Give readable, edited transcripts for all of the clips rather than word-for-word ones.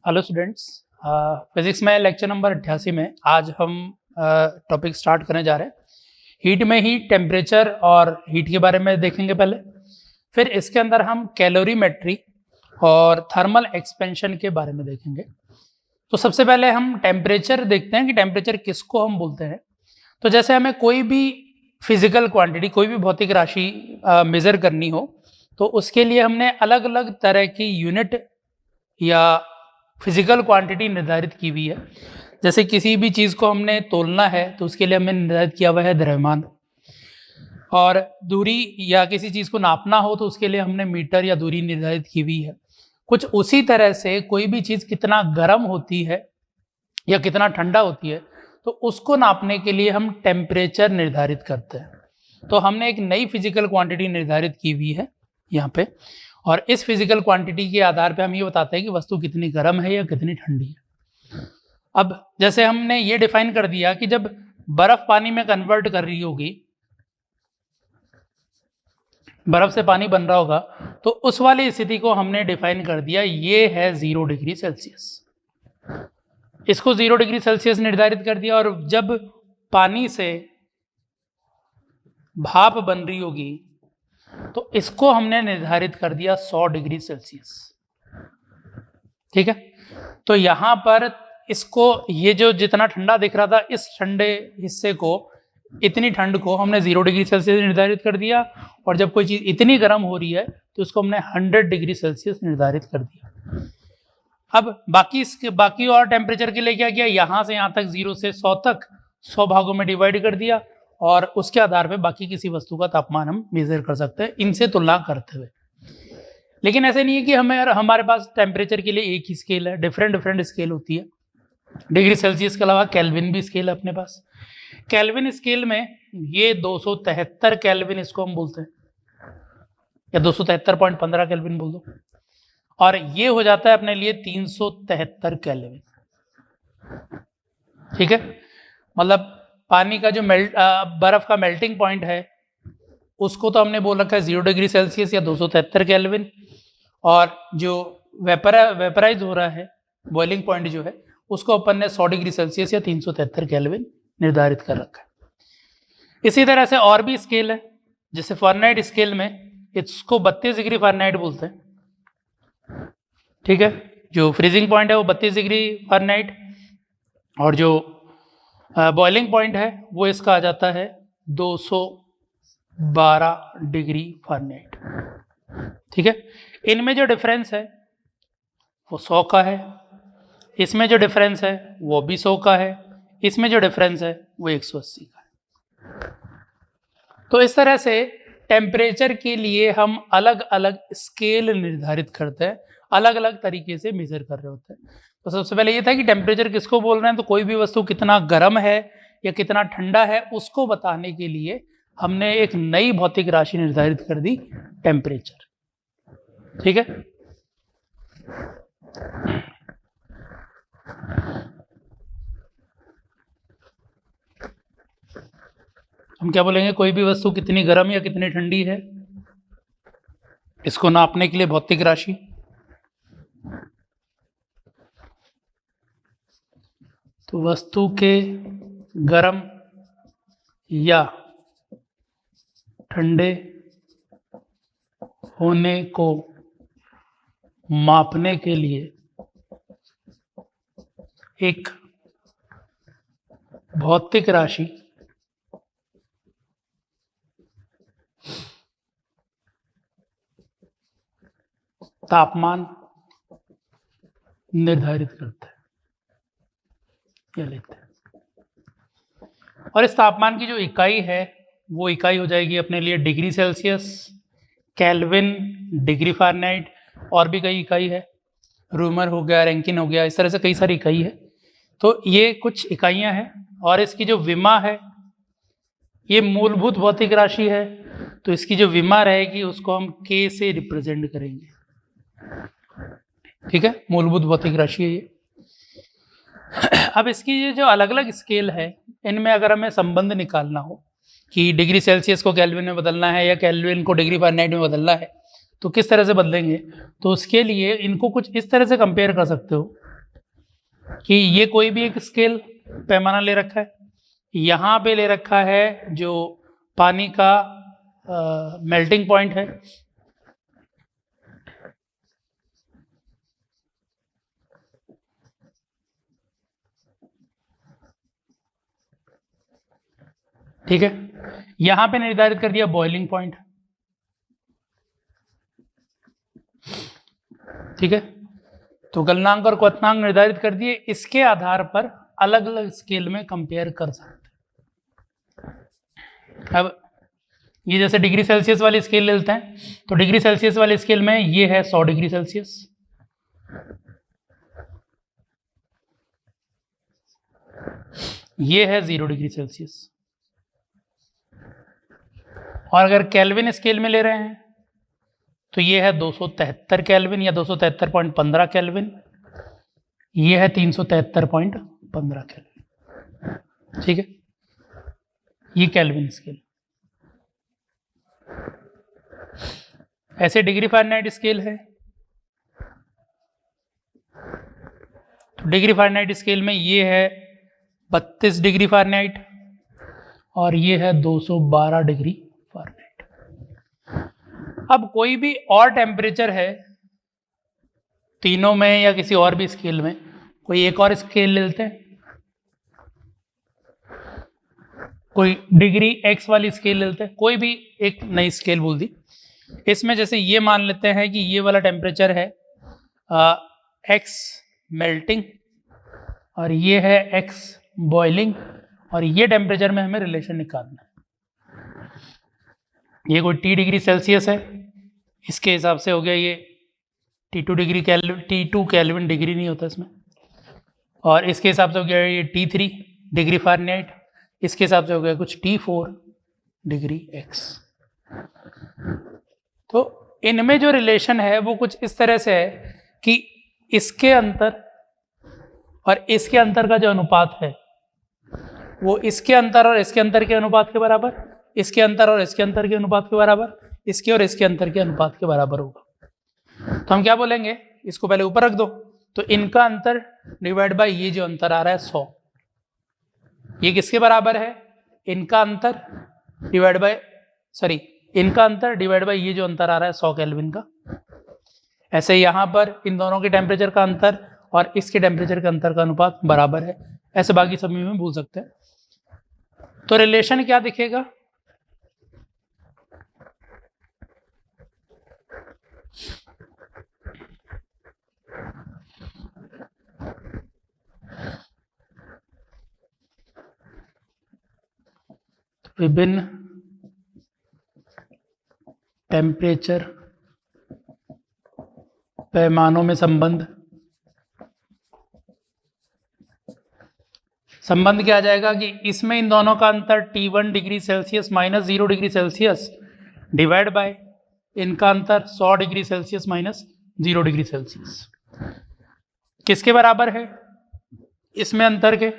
Hello students, physics में lecture number 88 में आज हम टॉपिक स्टार्ट करने जा रहे हैं। हीट में ही टेम्परेचर और हीट के बारे में देखेंगे पहले, फिर इसके अंदर हम कैलोरीमेट्री और थर्मल एक्सपेंशन के बारे में देखेंगे। तो सबसे पहले हम टेम्परेचर देखते हैं कि टेम्परेचर किसको हम बोलते हैं। तो जैसे हमें कोई भी फिजिकल क्वांटिटी, कोई भी भौतिक राशि मेज़र करनी हो, तो उसके लिए हमने अलग अलग तरह की यूनिट या फिजिकल क्वांटिटी निर्धारित की हुई है। जैसे किसी भी चीज़ को हमने तोलना है तो उसके लिए हमने निर्धारित किया हुआ है द्रव्यमान, और दूरी या किसी चीज़ को नापना हो तो उसके लिए हमने मीटर या दूरी निर्धारित की हुई है। कुछ उसी तरह से कोई भी चीज़ कितना गर्म होती है या कितना ठंडा होती है, तो उसको नापने के लिए हम टेम्परेचर निर्धारित करते हैं। तो हमने एक नई फिजिकल क्वांटिटी निर्धारित की हुई है यहाँ पे, और इस फिजिकल क्वांटिटी के आधार पे हम ये बताते हैं कि वस्तु कितनी गर्म है या कितनी ठंडी है। अब जैसे हमने ये डिफाइन कर दिया कि जब बर्फ पानी में कन्वर्ट कर रही होगी, बर्फ से पानी बन रहा होगा, तो उस वाली स्थिति को हमने डिफाइन कर दिया, ये है 0 डिग्री सेल्सियस। इसको 0 डिग्री सेल्सियस निर्धारित कर दिया। और जब पानी से भाप बन रही होगी तो इसको हमने निर्धारित कर दिया 100 डिग्री सेल्सियस। ठीक है, तो यहां पर इसको, ये जो जितना ठंडा दिख रहा था, इस ठंडे हिस्से को, इतनी ठंड को हमने 0 डिग्री सेल्सियस निर्धारित कर दिया। और जब कोई चीज़ इतनी गर्म हो रही है तो उसको हमने 100 डिग्री सेल्सियस निर्धारित कर दिया। अब बाकी और टेम्परेचर के लिए क्या किया, यहाँ से यहाँ तक 0 से 100 तक 100 भागों में डिवाइड कर दिया, और उसके आधार पे बाकी किसी वस्तु का तापमान हम मेजर कर सकते हैं इनसे तुलना करते हुए। लेकिन ऐसे नहीं है कि हमारे पास टेम्परेचर के लिए एक ही स्केल है, डिफरेंट स्केल होती है। डिग्री सेल्सियस के अलावा केल्विन भी स्केल है अपने पास। केल्विन स्केल में ये 273 केल्विन इसको हम बोलते हैं, या 273.15 केल्विन बोल दो, और ये हो जाता है अपने लिए 373 केल्विन। ठीक है, मतलब पानी का जो बर्फ का मेल्टिंग पॉइंट है उसको तो हमने बोल रखा है 0 डिग्री सेल्सियस या 273 केल्विन, और जो वेपराइज हो रहा है, बॉइलिंग पॉइंट जो है, उसको अपन ने 100 डिग्री सेल्सियस या 373 केल्विन निर्धारित कर रखा है। इसी तरह से और भी स्केल है, जैसे फ़ारेनहाइट स्केल में इसको 32 डिग्री फ़ारेनहाइट बोलते हैं। ठीक है, जो फ्रीजिंग पॉइंट है वो 32 डिग्री फ़ारेनहाइट, और जो बॉइलिंग पॉइंट है वो इसका आ जाता है 212 डिग्री फ़ारेनहाइट। ठीक है, इनमें जो डिफरेंस है वो 100 का है, इसमें जो डिफरेंस है वो भी 100 का है, इसमें जो डिफरेंस है वो 180 का है। तो इस तरह से टेम्परेचर के लिए हम अलग अलग स्केल निर्धारित करते हैं, अलग अलग तरीके से मेजर कर रहे होते हैं। तो सबसे पहले ये था कि टेम्परेचर किसको बोल रहे हैं, तो कोई भी वस्तु कितना गर्म है या कितना ठंडा है उसको बताने के लिए हमने एक नई भौतिक राशि निर्धारित कर दी, टेम्परेचर। ठीक है, हम क्या बोलेंगे, कोई भी वस्तु कितनी गर्म या कितनी ठंडी है, इसको नापने के लिए भौतिक राशि। तो वस्तु के गर्म या ठंडे होने को मापने के लिए एक भौतिक राशि तापमान निर्धारित करता है या लेते हैं। और इस तापमान की जो इकाई है वो इकाई हो जाएगी अपने लिए degree Celsius, kelvin, degree Fahrenheit, और भी कई इकाई है, रूमर हो गया, रैंकिन हो गया, इस तरह से कई सारी इकाई है। तो ये कुछ इकाइयाँ हैं, और इसकी जो विमा है ये मूलभूत भौतिक राशि है, तो इसकी जो विमा रहेगी उसको हम K से रिप्रेजेंट करेंगे। ठीक है, मूलभूत भौतिक राशि है ये। अब इसकी ये जो अलग अलग स्केल है, इनमें अगर हमें संबंध निकालना हो कि डिग्री सेल्सियस को केल्विन में बदलना है या केल्विन को डिग्री फ़ारेनहाइट में बदलना है, तो किस तरह से बदलेंगे, तो उसके लिए इनको कुछ इस तरह से कंपेयर कर सकते हो कि ये कोई भी एक स्केल पैमाना ले रखा है, यहाँ पे ले रखा है जो पानी का मेल्टिंग पॉइंट है, ठीक है। यहां पे निर्धारित कर दिया बॉइलिंग पॉइंट, ठीक है। तो गलनांक और क्वथनांक निर्धारित कर दिए, इसके आधार पर अलग अलग स्केल में कंपेयर कर सकते हैं। अब ये जैसे डिग्री सेल्सियस वाली स्केल लेते हैं, तो डिग्री सेल्सियस वाली स्केल में ये है 100 डिग्री सेल्सियस, ये है 0 डिग्री सेल्सियस। और अगर केल्विन स्केल में ले रहे हैं तो ये है 273 केल्विन या 273.15 केल्विन, ये है 373.15 केल्विन, ठीक है। ये केल्विन स्केल। ऐसे डिग्री फ़ारेनहाइट स्केल है, तो डिग्री फ़ारेनहाइट स्केल में ये है 32 डिग्री फ़ारेनहाइट और ये है 212 डिग्री फ़ारेनहाइट। अब कोई भी और टेम्परेचर है तीनों में या किसी और भी स्केल में, कोई एक और स्केल लेते हैं, कोई डिग्री एक्स वाली स्केल लेते हैं, कोई भी एक नई स्केल बोल दी। इसमें जैसे ये मान लेते हैं कि ये वाला टेम्परेचर है एक्स मेल्टिंग और ये है एक्स बॉइलिंग, और ये टेम्परेचर में हमें रिलेशन निकालना है। ये कोई T डिग्री सेल्सियस है, इसके हिसाब से हो गया ये T2 degree kelvin, T2 kelvin degree नहीं होता इसमें, और इसके हिसाब से हो गया ये T3 डिग्री फ़ारेनहाइट, इसके हिसाब से हो गया कुछ T4 डिग्री एक्स। तो इनमें जो रिलेशन है वो कुछ इस तरह से है कि इसके अंतर और इसके अंतर का जो अनुपात है वो इसके अंतर और इसके अंतर के अनुपात के बराबर, इसके अंतर और इसके अंतर के अनुपात के बराबर, इसके और इसके अंतर के अनुपात के बराबर होगा। तो हम क्या बोलेंगे, इसको पहले ऊपर रख दो, तो इनका अंतर डिवाइड बाय ये जो अंतर आ रहा है 100, ये किसके बराबर है, इनका अंतर डिवाइड बाय इनका अंतर डिवाइड बाय ये जो अंतर आ रहा है 100 केल्विन का। ऐसे यहाँ पर इन दोनों के टेम्परेचर का अंतर और इसके टेम्परेचर के अंतर का अनुपात बराबर है, ऐसे बाकी सभी में भूल सकते हैं। तो रिलेशन क्या दिखेगा, विभिन्न टेम्परेचर पैमानों में संबंध क्या आ जाएगा कि इसमें इन दोनों का अंतर T1 degree Celsius minus 0 degree Celsius divide by इनका अंतर 100 degree Celsius minus 0 degree Celsius किसके बराबर है, इसमें अंतर के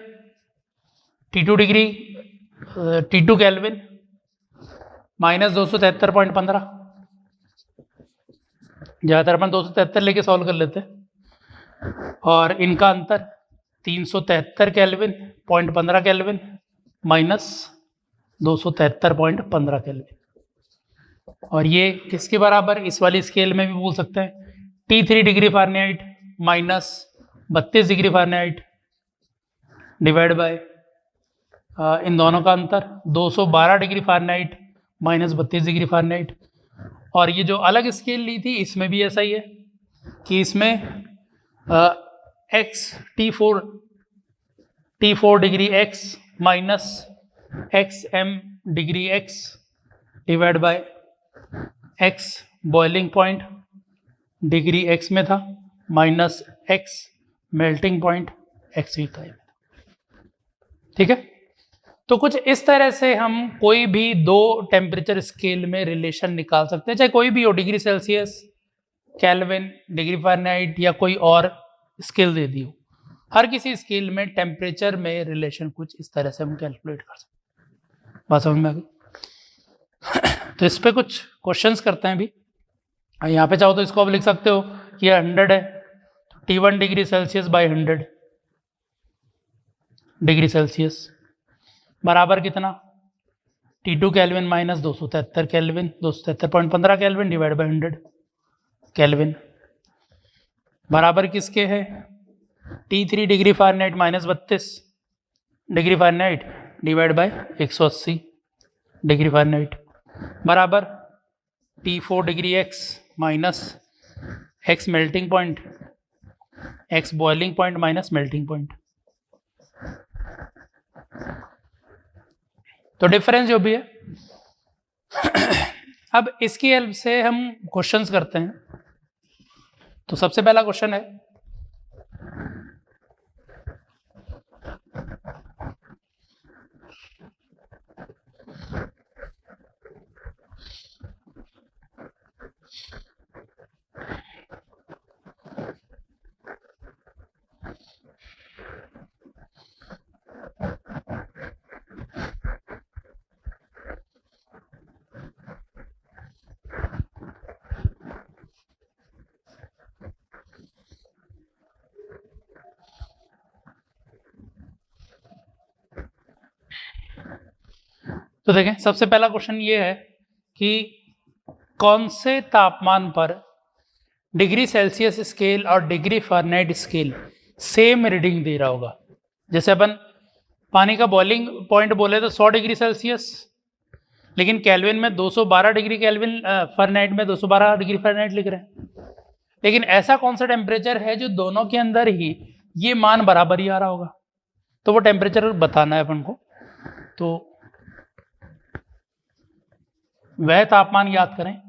T2 केल्विन माइनस 273.15, ज़्यादातर अपन 273 लेके सॉल्व कर लेते हैं, और इनका अंतर 373 केल्विन 0.15 केल्विन माइनस 273.15 केल्विन, और ये किसके बराबर, इस वाली स्केल में भी बोल सकते हैं T3 degree Fahrenheit minus 32 degree Fahrenheit divide by इन दोनों का अंतर 212 degree Fahrenheit minus 32 degree Fahrenheit. और ये जो अलग स्केल ली थी इसमें भी ऐसा ही है कि इसमें x T4 degree x minus XM degree x divide by x boiling point degree x में था minus x melting point x ही था, ठीक है। तो कुछ इस तरह से हम कोई भी दो टेम्परेचर स्केल में रिलेशन निकाल सकते हैं, चाहे कोई भी हो, degree Celsius, kelvin, degree Fahrenheit या कोई और स्केल दे दी हो, हर किसी स्केल में टेम्परेचर में रिलेशन कुछ इस तरह से हम कैलकुलेट कर सकते हैं। बात समझ में आ गई। तो इस पर कुछ क्वेश्चंस करते हैं अभी। यहाँ पे चाहो तो इसको आप लिख सकते हो कि 100 है, तो T1 degree Celsius by 100 degree Celsius बराबर कितना, T2 kelvin minus 273 kelvin, 273.15 kelvin divide by 100 kelvin बराबर किसके है, T3 degree Fahrenheit minus 32 degree Fahrenheit divide by 180 degree Fahrenheit बराबर T4 degree x minus x melting point, x boiling point minus melting point. तो difference जो भी है अब इसकी हेल्प से हम क्वेश्चंस करते हैं। तो सबसे पहला क्वेश्चन है, तो देखें सबसे पहला क्वेश्चन ये है कि कौन से तापमान पर डिग्री सेल्सियस स्केल और degree Fahrenheit scale same reading दे रहा होगा। जैसे अपन पानी का बॉइलिंग पॉइंट बोले तो 100 डिग्री सेल्सियस, लेकिन केल्विन में 212 डिग्री केल्विन, फ़ारेनहाइट में 212 डिग्री फ़ारेनहाइट लिख रहे हैं। लेकिन ऐसा कौन सा टेम्परेचर है जो दोनों के अंदर ही ये मान बराबर ही आ रहा होगा, तो वो टेम्परेचर बताना है अपन को। तो वह तापमान याद करें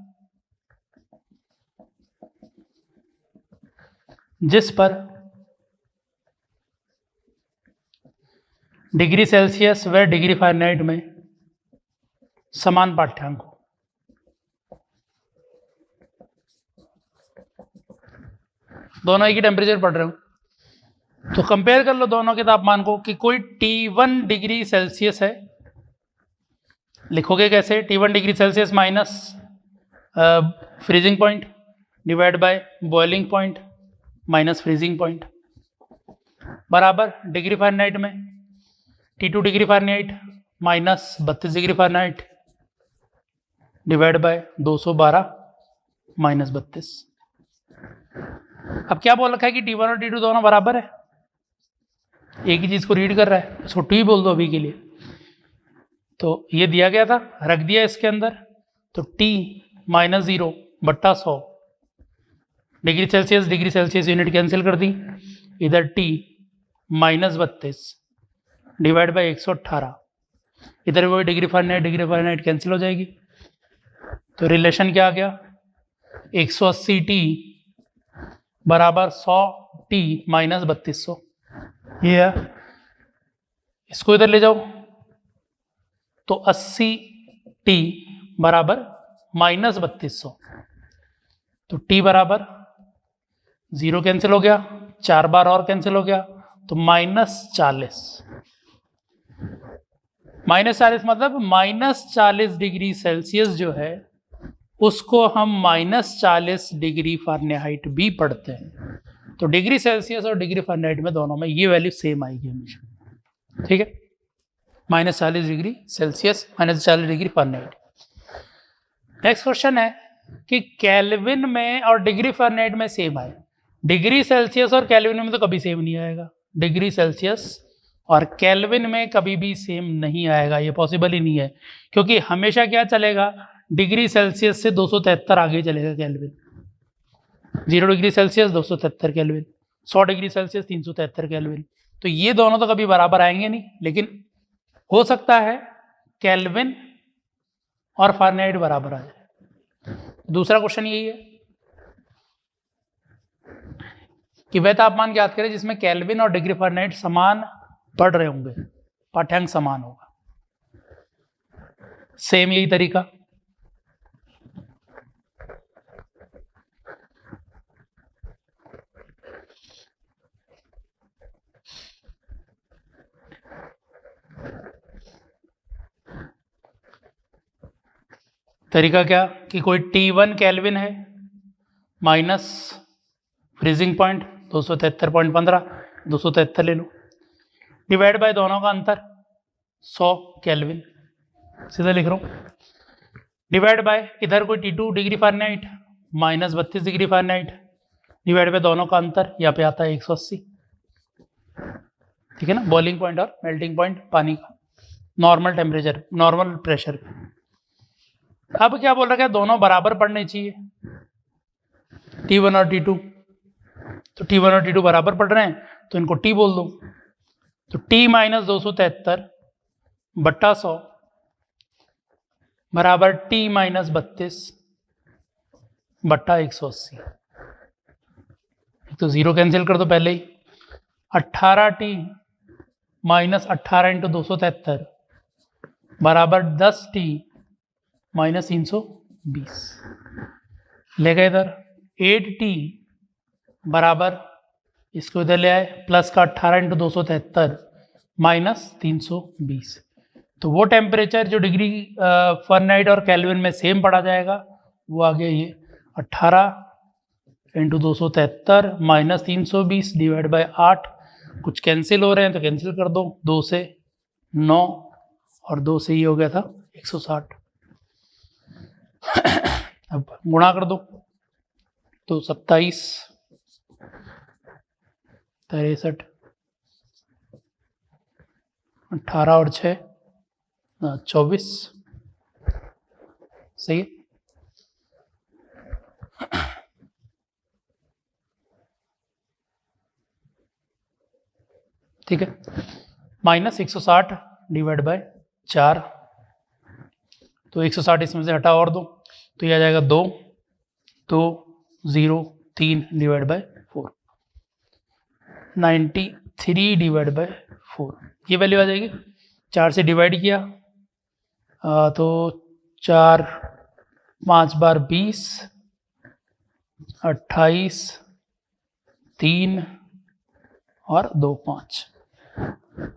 जिस पर डिग्री सेल्सियस व डिग्री फ़ारेनहाइट में समान पाठ्यांक हो। दोनों एक ही टेम्परेचर पढ़ रहे हो तो कंपेयर कर लो दोनों के तापमान को कि कोई T1 डिग्री सेल्सियस है, लिखोगे कैसे, T1 degree Celsius minus freezing point divide by boiling point minus freezing point बराबर डिग्री फ़ारेनहाइट में T2 degree Fahrenheit minus 32 degree Fahrenheit divide bye 212 minus 32। अब क्या बोल रखा है कि T1 और T2 दोनों बराबर है, एक ही चीज़ को रीड कर रहा है, उसको T बोल दो अभी के लिए। तो ये दिया गया था, रख दिया इसके अंदर, तो T माइनस 0 बट्टा 100 डिग्री सेल्सियस यूनिट कैंसिल कर दी, इधर T माइनस 32 डिवाइड बाई 118, इधर वही डिग्री फ़ारेनहाइट कैंसिल हो जाएगी। तो रिलेशन क्या आ गया, 180 T बराबर 100 T माइनस 3200, ये है। इसको इधर ले जाओ तो 80 T बराबर माइनस 3200, तो T बराबर 0 कैंसिल हो गया, 4 बार और कैंसिल हो गया, तो -40 मतलब -40 डिग्री सेल्सियस जो है उसको हम -40 डिग्री फ़ारेनहाइट भी पढ़ते हैं। तो डिग्री सेल्सियस और डिग्री फ़ारेनहाइट में दोनों में ये वैल्यू सेम आएगी हमेशा, ठीक है, -40 degree Celsius -40 degree Fahrenheit. Next question है कि केल्विन में और डिग्री फ़ारेनहाइट में सेम आए। डिग्री सेल्सियस और केल्विन में तो कभी सेम नहीं आएगा, डिग्री सेल्सियस और केल्विन में कभी भी सेम नहीं आएगा, ये पॉसिबल ही नहीं है, क्योंकि हमेशा क्या चलेगा, डिग्री सेल्सियस से 273 आगे चलेगा kelvin. 0 degree Celsius 273 kelvin, 100 degree Celsius 373 kelvin, तो ये दोनों तो कभी बराबर आएंगे नहीं, लेकिन हो सकता है केल्विन और फ़ारेनहाइट बराबर आ जाए। दूसरा क्वेश्चन यही है कि वह तापमान याद करें जिसमें केल्विन और डिग्री फ़ारेनहाइट समान पढ़ रहे होंगे, पाठ्यांक समान होगा। सेम यही तरीका, क्या कि कोई T1 केल्विन है माइनस फ्रीजिंग पॉइंट 273.15, 273 ले लो, डिवाइड बाय दोनों का अंतर 100 केल्विन, सीधा लिख रहा हूँ। डिवाइड बाय इधर कोई T2 degree Fahrenheit minus 32 degree Fahrenheit, divide bye दोनों का अंतर यहाँ पे आता है 180, ठीक है ना। बॉइलिंग पॉइंट और मेल्टिंग पॉइंट पानी का, नॉर्मल टेम्परेचर, नॉर्मल प्रेशर। अब क्या बोल रखा है, दोनों बराबर पड़ने चाहिए, T1 और T2। तो T1 और T2 बराबर पड़ रहे हैं तो इनको T बोल दो। तो T माइनस 273 बट्टा 100 बराबर T माइनस 32 बट्टा 180। तो जीरो कैंसिल कर दो पहले ही। 18T माइनस 18 इंटू 273 बराबर 10T माइनस 320। ले गए इधर 8T बराबर, इसको इधर ले आए, प्लस का 18 इंटू 273 माइनस 320। तो वो टेम्परेचर जो डिग्री फ़ारेनहाइट और केल्विन में सेम पड़ा जाएगा वो आ गया ये 18 इंटू 273 माइनस 320 डिवाइड बाय 8। कुछ कैंसिल हो रहे हैं तो कैंसिल कर दो, 2 से 9 और 2 से ये हो गया था 160। अब गुणा कर दो तो 27 63 18 और 6 24, सही है। ठीक है, माइनस 160 डिवाइड बाय 4, तो 160 इसमें से हटा और दो तो ये आ जाएगा 2 2 0 3 डिवाइड बाय 4, 93 डिवाइड बाय 4 ये वैल्यू आ जाएगी। 4 से डिवाइड किया तो 4 5 बार 20, 28 3 और 2 5।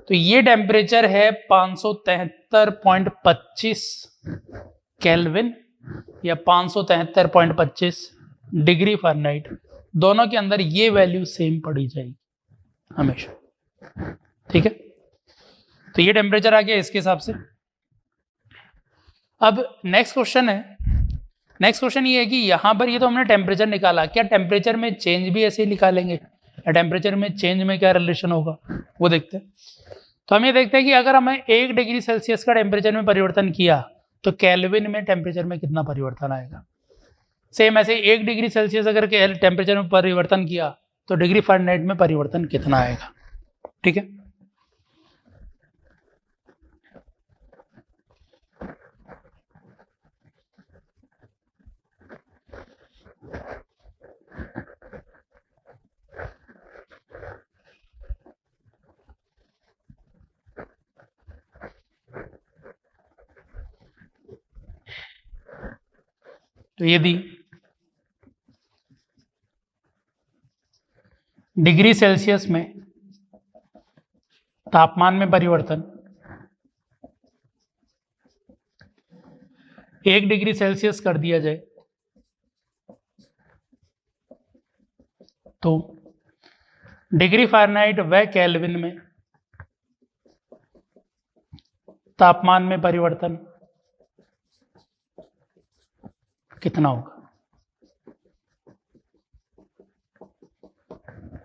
तो ये टेम्परेचर है 573.25 केल्विन या 573.25 डिग्री फ़ारेनहाइट। दोनों के अंदर ये वैल्यू सेम पड़ी जाएगी हमेशा, ठीक है। तो ये टेम्परेचर आ गया इसके हिसाब से। अब नेक्स्ट क्वेश्चन है, नेक्स्ट क्वेश्चन ये है कि यहाँ पर ये तो हमने टेम्परेचर निकाला, क्या टेम्परेचर में चेंज भी ऐसे ही निकालेंगे या टेम्परेचर में चेंज में क्या रिलेशन होगा वो देखते हैं। तो हम ये देखते हैं कि अगर हमें 1 डिग्री सेल्सियस का टेम्परेचर में परिवर्तन किया तो केल्विन में टेम्परेचर में कितना परिवर्तन आएगा। सेम ऐसे 1 डिग्री सेल्सियस अगर टेम्परेचर में परिवर्तन किया तो डिग्री फ़ारेनहाइट में परिवर्तन कितना आएगा, ठीक है। तो यदि डिग्री सेल्सियस में तापमान में परिवर्तन 1 डिग्री सेल्सियस कर दिया जाए तो डिग्री फ़ारेनहाइट व केल्विन में तापमान में परिवर्तन कितना होगा,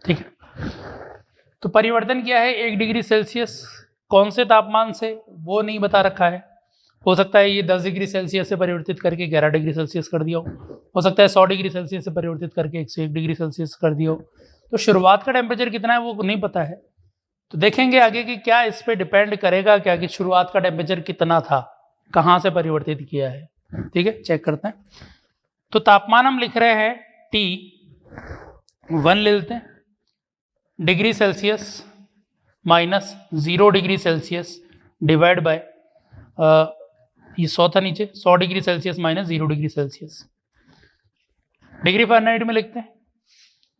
ठीक है। तो परिवर्तन क्या है, 1 डिग्री सेल्सियस कौन से तापमान से वो नहीं बता रखा है। हो सकता है ये 10 डिग्री सेल्सियस से परिवर्तित करके 11 डिग्री सेल्सियस कर दिया हो सकता है 100 डिग्री सेल्सियस से परिवर्तित करके 101 डिग्री सेल्सियस कर दिया हो। तो शुरुआत का टेम्परेचर कितना है वो नहीं पता है। तो देखेंगे आगे कि क्या इस पे डिपेंड करेगा क्या कि शुरुआत का टेम्परेचर कितना था, कहाँ से परिवर्तित किया है, ठीक है। चेक करते हैं। तो तापमान हम लिख रहे हैं T1 ले लेते हैं, degree Celsius minus 0 degree Celsius divide by ये 100 था नीचे, 100 degree Celsius minus 0 degree Celsius degree Fahrenheit में लिखते हैं।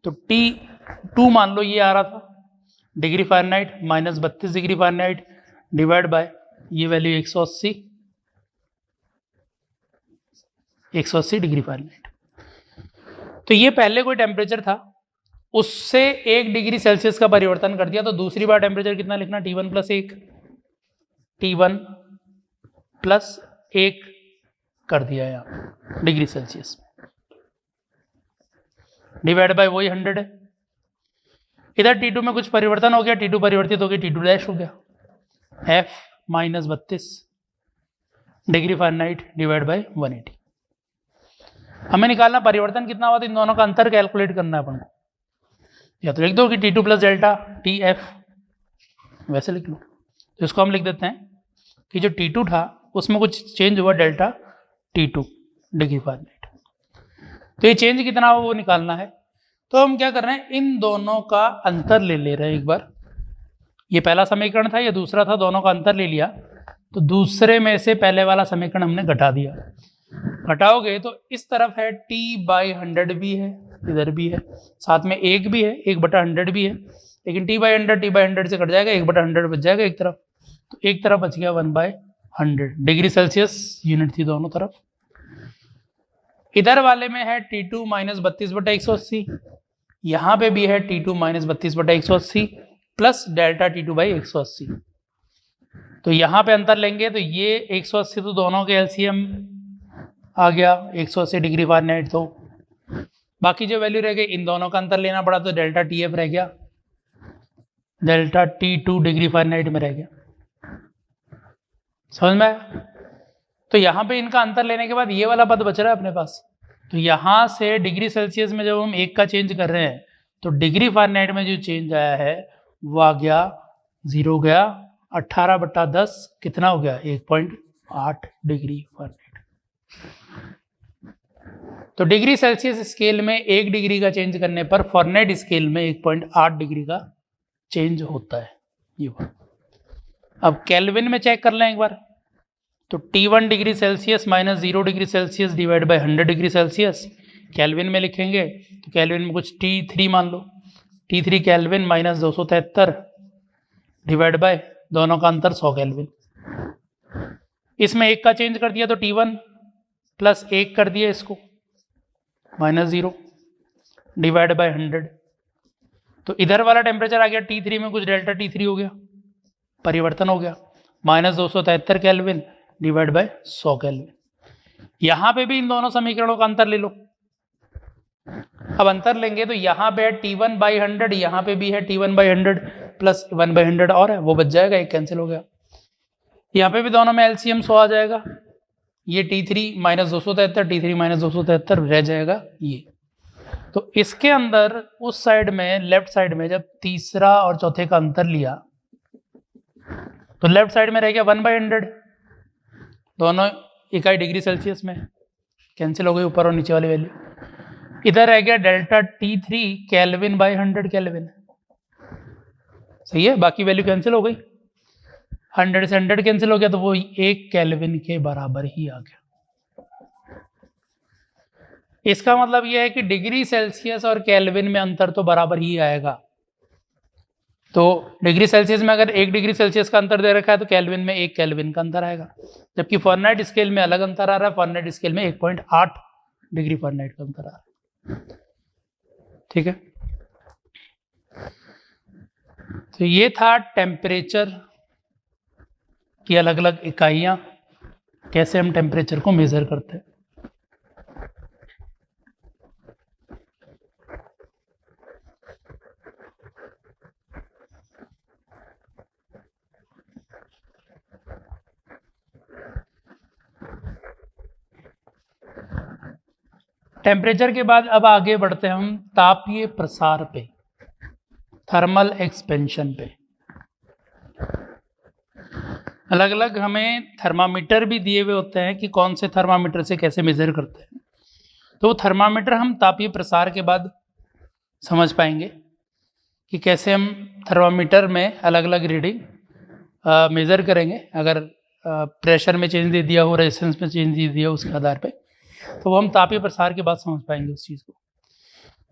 तो T2 मान लो ये आ रहा था, degree Fahrenheit minus 32 degree Fahrenheit divide bye ये वैल्यू 180 डिग्री फ़ारेनहाइट। तो ये पहले कोई टेम्परेचर था उससे 1 डिग्री सेल्सियस का परिवर्तन कर दिया, तो दूसरी बार टेम्परेचर कितना लिखना, T1 + 1, T1 + 1 कर दिया यहाँ डिग्री सेल्सियस, डिवाइड बाय वही 100 है। इधर T2 में कुछ परिवर्तन हो गया, T2 परिवर्तित हो गया, T2 डैश हो गया, F -32 degree Fahrenheit divide bye 180। हमें निकालना परिवर्तन कितना हुआ, तो इन दोनों का अंतर कैलकुलेट करना है अपन को। या तो लिख दो कि T2 + डेल्टा TF, वैसे लिख लो। तो इसको हम लिख देते हैं कि जो T2 था उसमें कुछ चेंज हुआ, डेल्टा T2 डिग्री फ़ारेनहाइट। तो ये चेंज कितना हुआ वो निकालना है। तो हम क्या कर रहे हैं, इन दोनों का अंतर ले रहे हैं एक बार। ये पहला समीकरण था, ये दूसरा था, दोनों का अंतर ले लिया, तो दूसरे में से पहले वाला समीकरण हमने घटा दिया। घटाओगे तो इस तरफ है T/100 भी है, इधर भी है, साथ में 1 भी है, 1/100 भी है, लेकिन T/100 से कट जाएगा, 1/100 बच जाएगा एक तरफ, तो एक तरफ बच गया 1/100। डिग्री सेल्सियस यूनिट थी दोनों तरफ। इधर वाले में है T2 - 32/180, यहाँ पे भी है T2 - 32/180 प्लस डेल्टा T2/180। तो यहाँ पे अंतर लेंगे तो ये 180 तो दोनों के एलसीएम आ गया 180 डिग्री फ़ारेनहाइट। तो बाकी जो वैल्यू रह गई, इन दोनों का अंतर लेना पड़ा, तो डेल्टा TF रह गया, डेल्टा T2 डिग्री फ़ारेनहाइट में रह गया। समझ में आया? तो यहाँ पे इनका अंतर लेने के बाद ये वाला पद बच रहा है अपने पास। तो यहाँ से डिग्री सेल्सियस में जब हम 1 का चेंज कर रहे हैं, तो डिग्री फ़ारेनहाइट में जो चेंज आया है वो आ गया 0 गया, 18/10 कितना हो गया, 1.8 डिग्री फ़ारेनहाइट। तो डिग्री सेल्सियस स्केल में 1 डिग्री का चेंज करने पर फ़ारेनहाइट स्केल में 1.8 डिग्री का चेंज होता है। ये अब केल्विन में चेक कर लें एक बार, तो T1 degree Celsius minus 0 degree Celsius divide by 100 degree Celsius kelvin में लिखेंगे, तो केल्विन में कुछ T3 मान लो, T3 kelvin minus 273 divide by दोनों का अंतर 100 केल्विन। इसमें 1 का चेंज कर दिया तो T1 + 1 कर दिया इसको, -0 डिवाइड बाय 100। तो इधर वाला टेम्परेचर आ गया T3 में कुछ डेल्टा T3 हो गया, परिवर्तन हो गया, -273 केल्विन डिवाइड बाय 100 केल्विन। यहाँ पे भी इन दोनों समीकरणों का अंतर ले लो। अब अंतर लेंगे तो यहाँ पे है T1/100, यहाँ पे भी है T1/100 प्लस 1/100 और है, वो बच जाएगा, एक कैंसिल हो गया। यहाँ पे भी दोनों में एलसीएम 100 आ जाएगा, ये T3 - 273, T3 - 273 रह जाएगा ये। तो इसके अंदर उस साइड में, लेफ्ट साइड में, जब तीसरा और चौथे का अंतर लिया तो लेफ्ट साइड में रह गया 1/100, दोनों इकाई डिग्री सेल्सियस में कैंसिल हो गई ऊपर और नीचे वाली वैल्यू। इधर रह गया delta T3 kelvin bye 100 kelvin, सही है, बाकी वैल्यू कैंसिल हो गई, 100 से 100 कैंसिल हो गया, तो वो 1 केल्विन के बराबर ही आ गया। इसका मतलब यह है कि डिग्री सेल्सियस और केल्विन में अंतर तो बराबर ही आएगा। तो डिग्री सेल्सियस में अगर 1 डिग्री सेल्सियस का अंतर दे रखा है तो केल्विन में 1 केल्विन का अंतर आएगा, जबकि फ़ारेनहाइट स्केल में अलग अंतर आ रहा है, फ़ारेनहाइट स्केल में 1.8 डिग्री फ़ारेनहाइट का अंतर आ रहा है। ठीक है, तो ये था टेम्परेचर की अलग अलग इकाइयाँ, कैसे हम टेम्परेचर को मेजर करते हैं। टेम्परेचर के बाद अब आगे बढ़ते हैं हम तापीय प्रसार पे, थर्मल एक्सपेंशन पे। अलग अलग हमें थर्मामीटर भी दिए हुए होते हैं कि कौन से थर्मामीटर से कैसे मेजर करते हैं। तो थर्मामीटर हम तापीय प्रसार के बाद समझ पाएंगे कि कैसे हम थर्मामीटर में अलग अलग रीडिंग मेज़र करेंगे। अगर प्रेशर में चेंज दे दिया हो, रेजिस्टेंस में चेंज दे दिया हो, उसके आधार पे तो वो हम तापीय प्रसार के बाद समझ पाएंगे उस चीज़ को।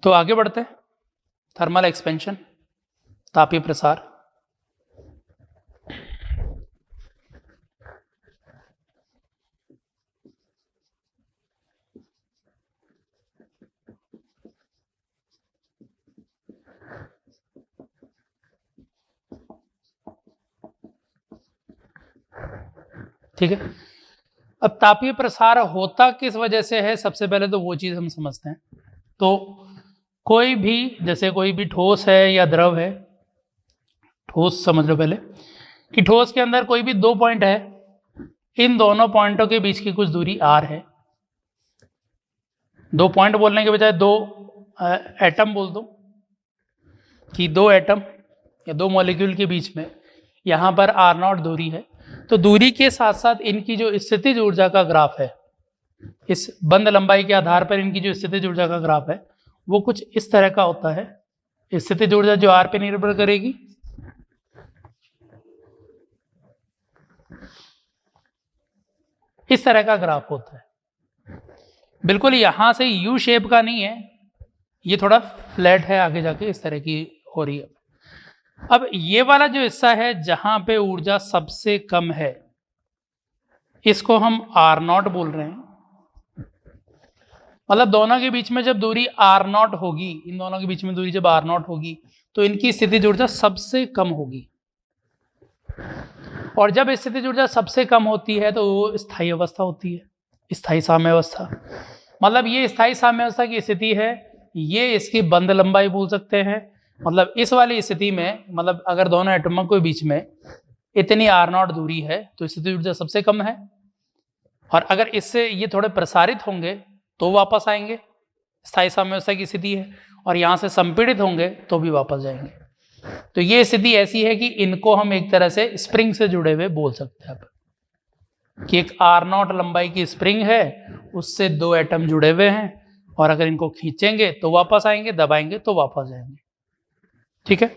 तो आगे बढ़ते हैं, थर्मल एक्सपेंशन, तापीय प्रसार। ठीक है। अब तापीय प्रसार होता किस वजह से है, सबसे पहले तो वो चीज हम समझते हैं। तो कोई भी, जैसे कोई भी ठोस है या द्रव है, ठोस समझ लो पहले कि ठोस के अंदर कोई भी 2 पॉइंट है, इन दोनों पॉइंटों के बीच की कुछ दूरी r है। 2 पॉइंट बोलने के बजाय 2 एटम बोल दो कि 2 एटम या 2 मॉलिक्यूल के बीच में यहाँ पर r0 दूरी है। तो दूरी के साथ साथ इनकी जो स्थितिज ऊर्जा का ग्राफ है, इस बंद लंबाई के आधार पर इनकी जो स्थितिज ऊर्जा का ग्राफ है वो कुछ इस तरह का होता है। स्थितिज ऊर्जा जो r पे निर्भर करेगी, इस तरह का ग्राफ होता है। बिल्कुल यहां से यू शेप का नहीं है, ये थोड़ा फ्लैट है, आगे जाके इस तरह की हो रही है। अब ये वाला जो हिस्सा है जहां पे ऊर्जा सबसे कम है, इसको हम r0 बोल रहे हैं। मतलब दोनों के बीच में जब दूरी r0 होगी, इन दोनों के बीच में दूरी जब r0 होगी तो इनकी स्थितिज ऊर्जा सबसे कम होगी। और जब स्थितिज ऊर्जा सबसे कम होती है तो वो स्थायी अवस्था होती है, स्थायी साम्यावस्था। मतलब ये स्थायी साम्यावस्था की स्थिति है, ये इसकी बंद लंबाई बोल सकते हैं। मतलब इस वाली स्थिति में, मतलब अगर दोनों एटमों के बीच में इतनी r0 दूरी है तो स्थितिज ऊर्जा सबसे कम है। और अगर इससे ये थोड़े प्रसारित होंगे तो वापस आएंगे, स्थायी साम्यावस्था की स्थिति है। और यहाँ से संपीड़ित होंगे तो भी वापस जाएंगे। तो ये स्थिति ऐसी है कि इनको हम एक तरह से स्प्रिंग से जुड़े हुए बोल सकते हैं कि एक r0 लंबाई की स्प्रिंग है, उससे 2 एटम जुड़े हुए हैं, और अगर इनको खींचेंगे तो वापस आएंगे, दबाएंगे तो वापस जाएंगे। ठीक है।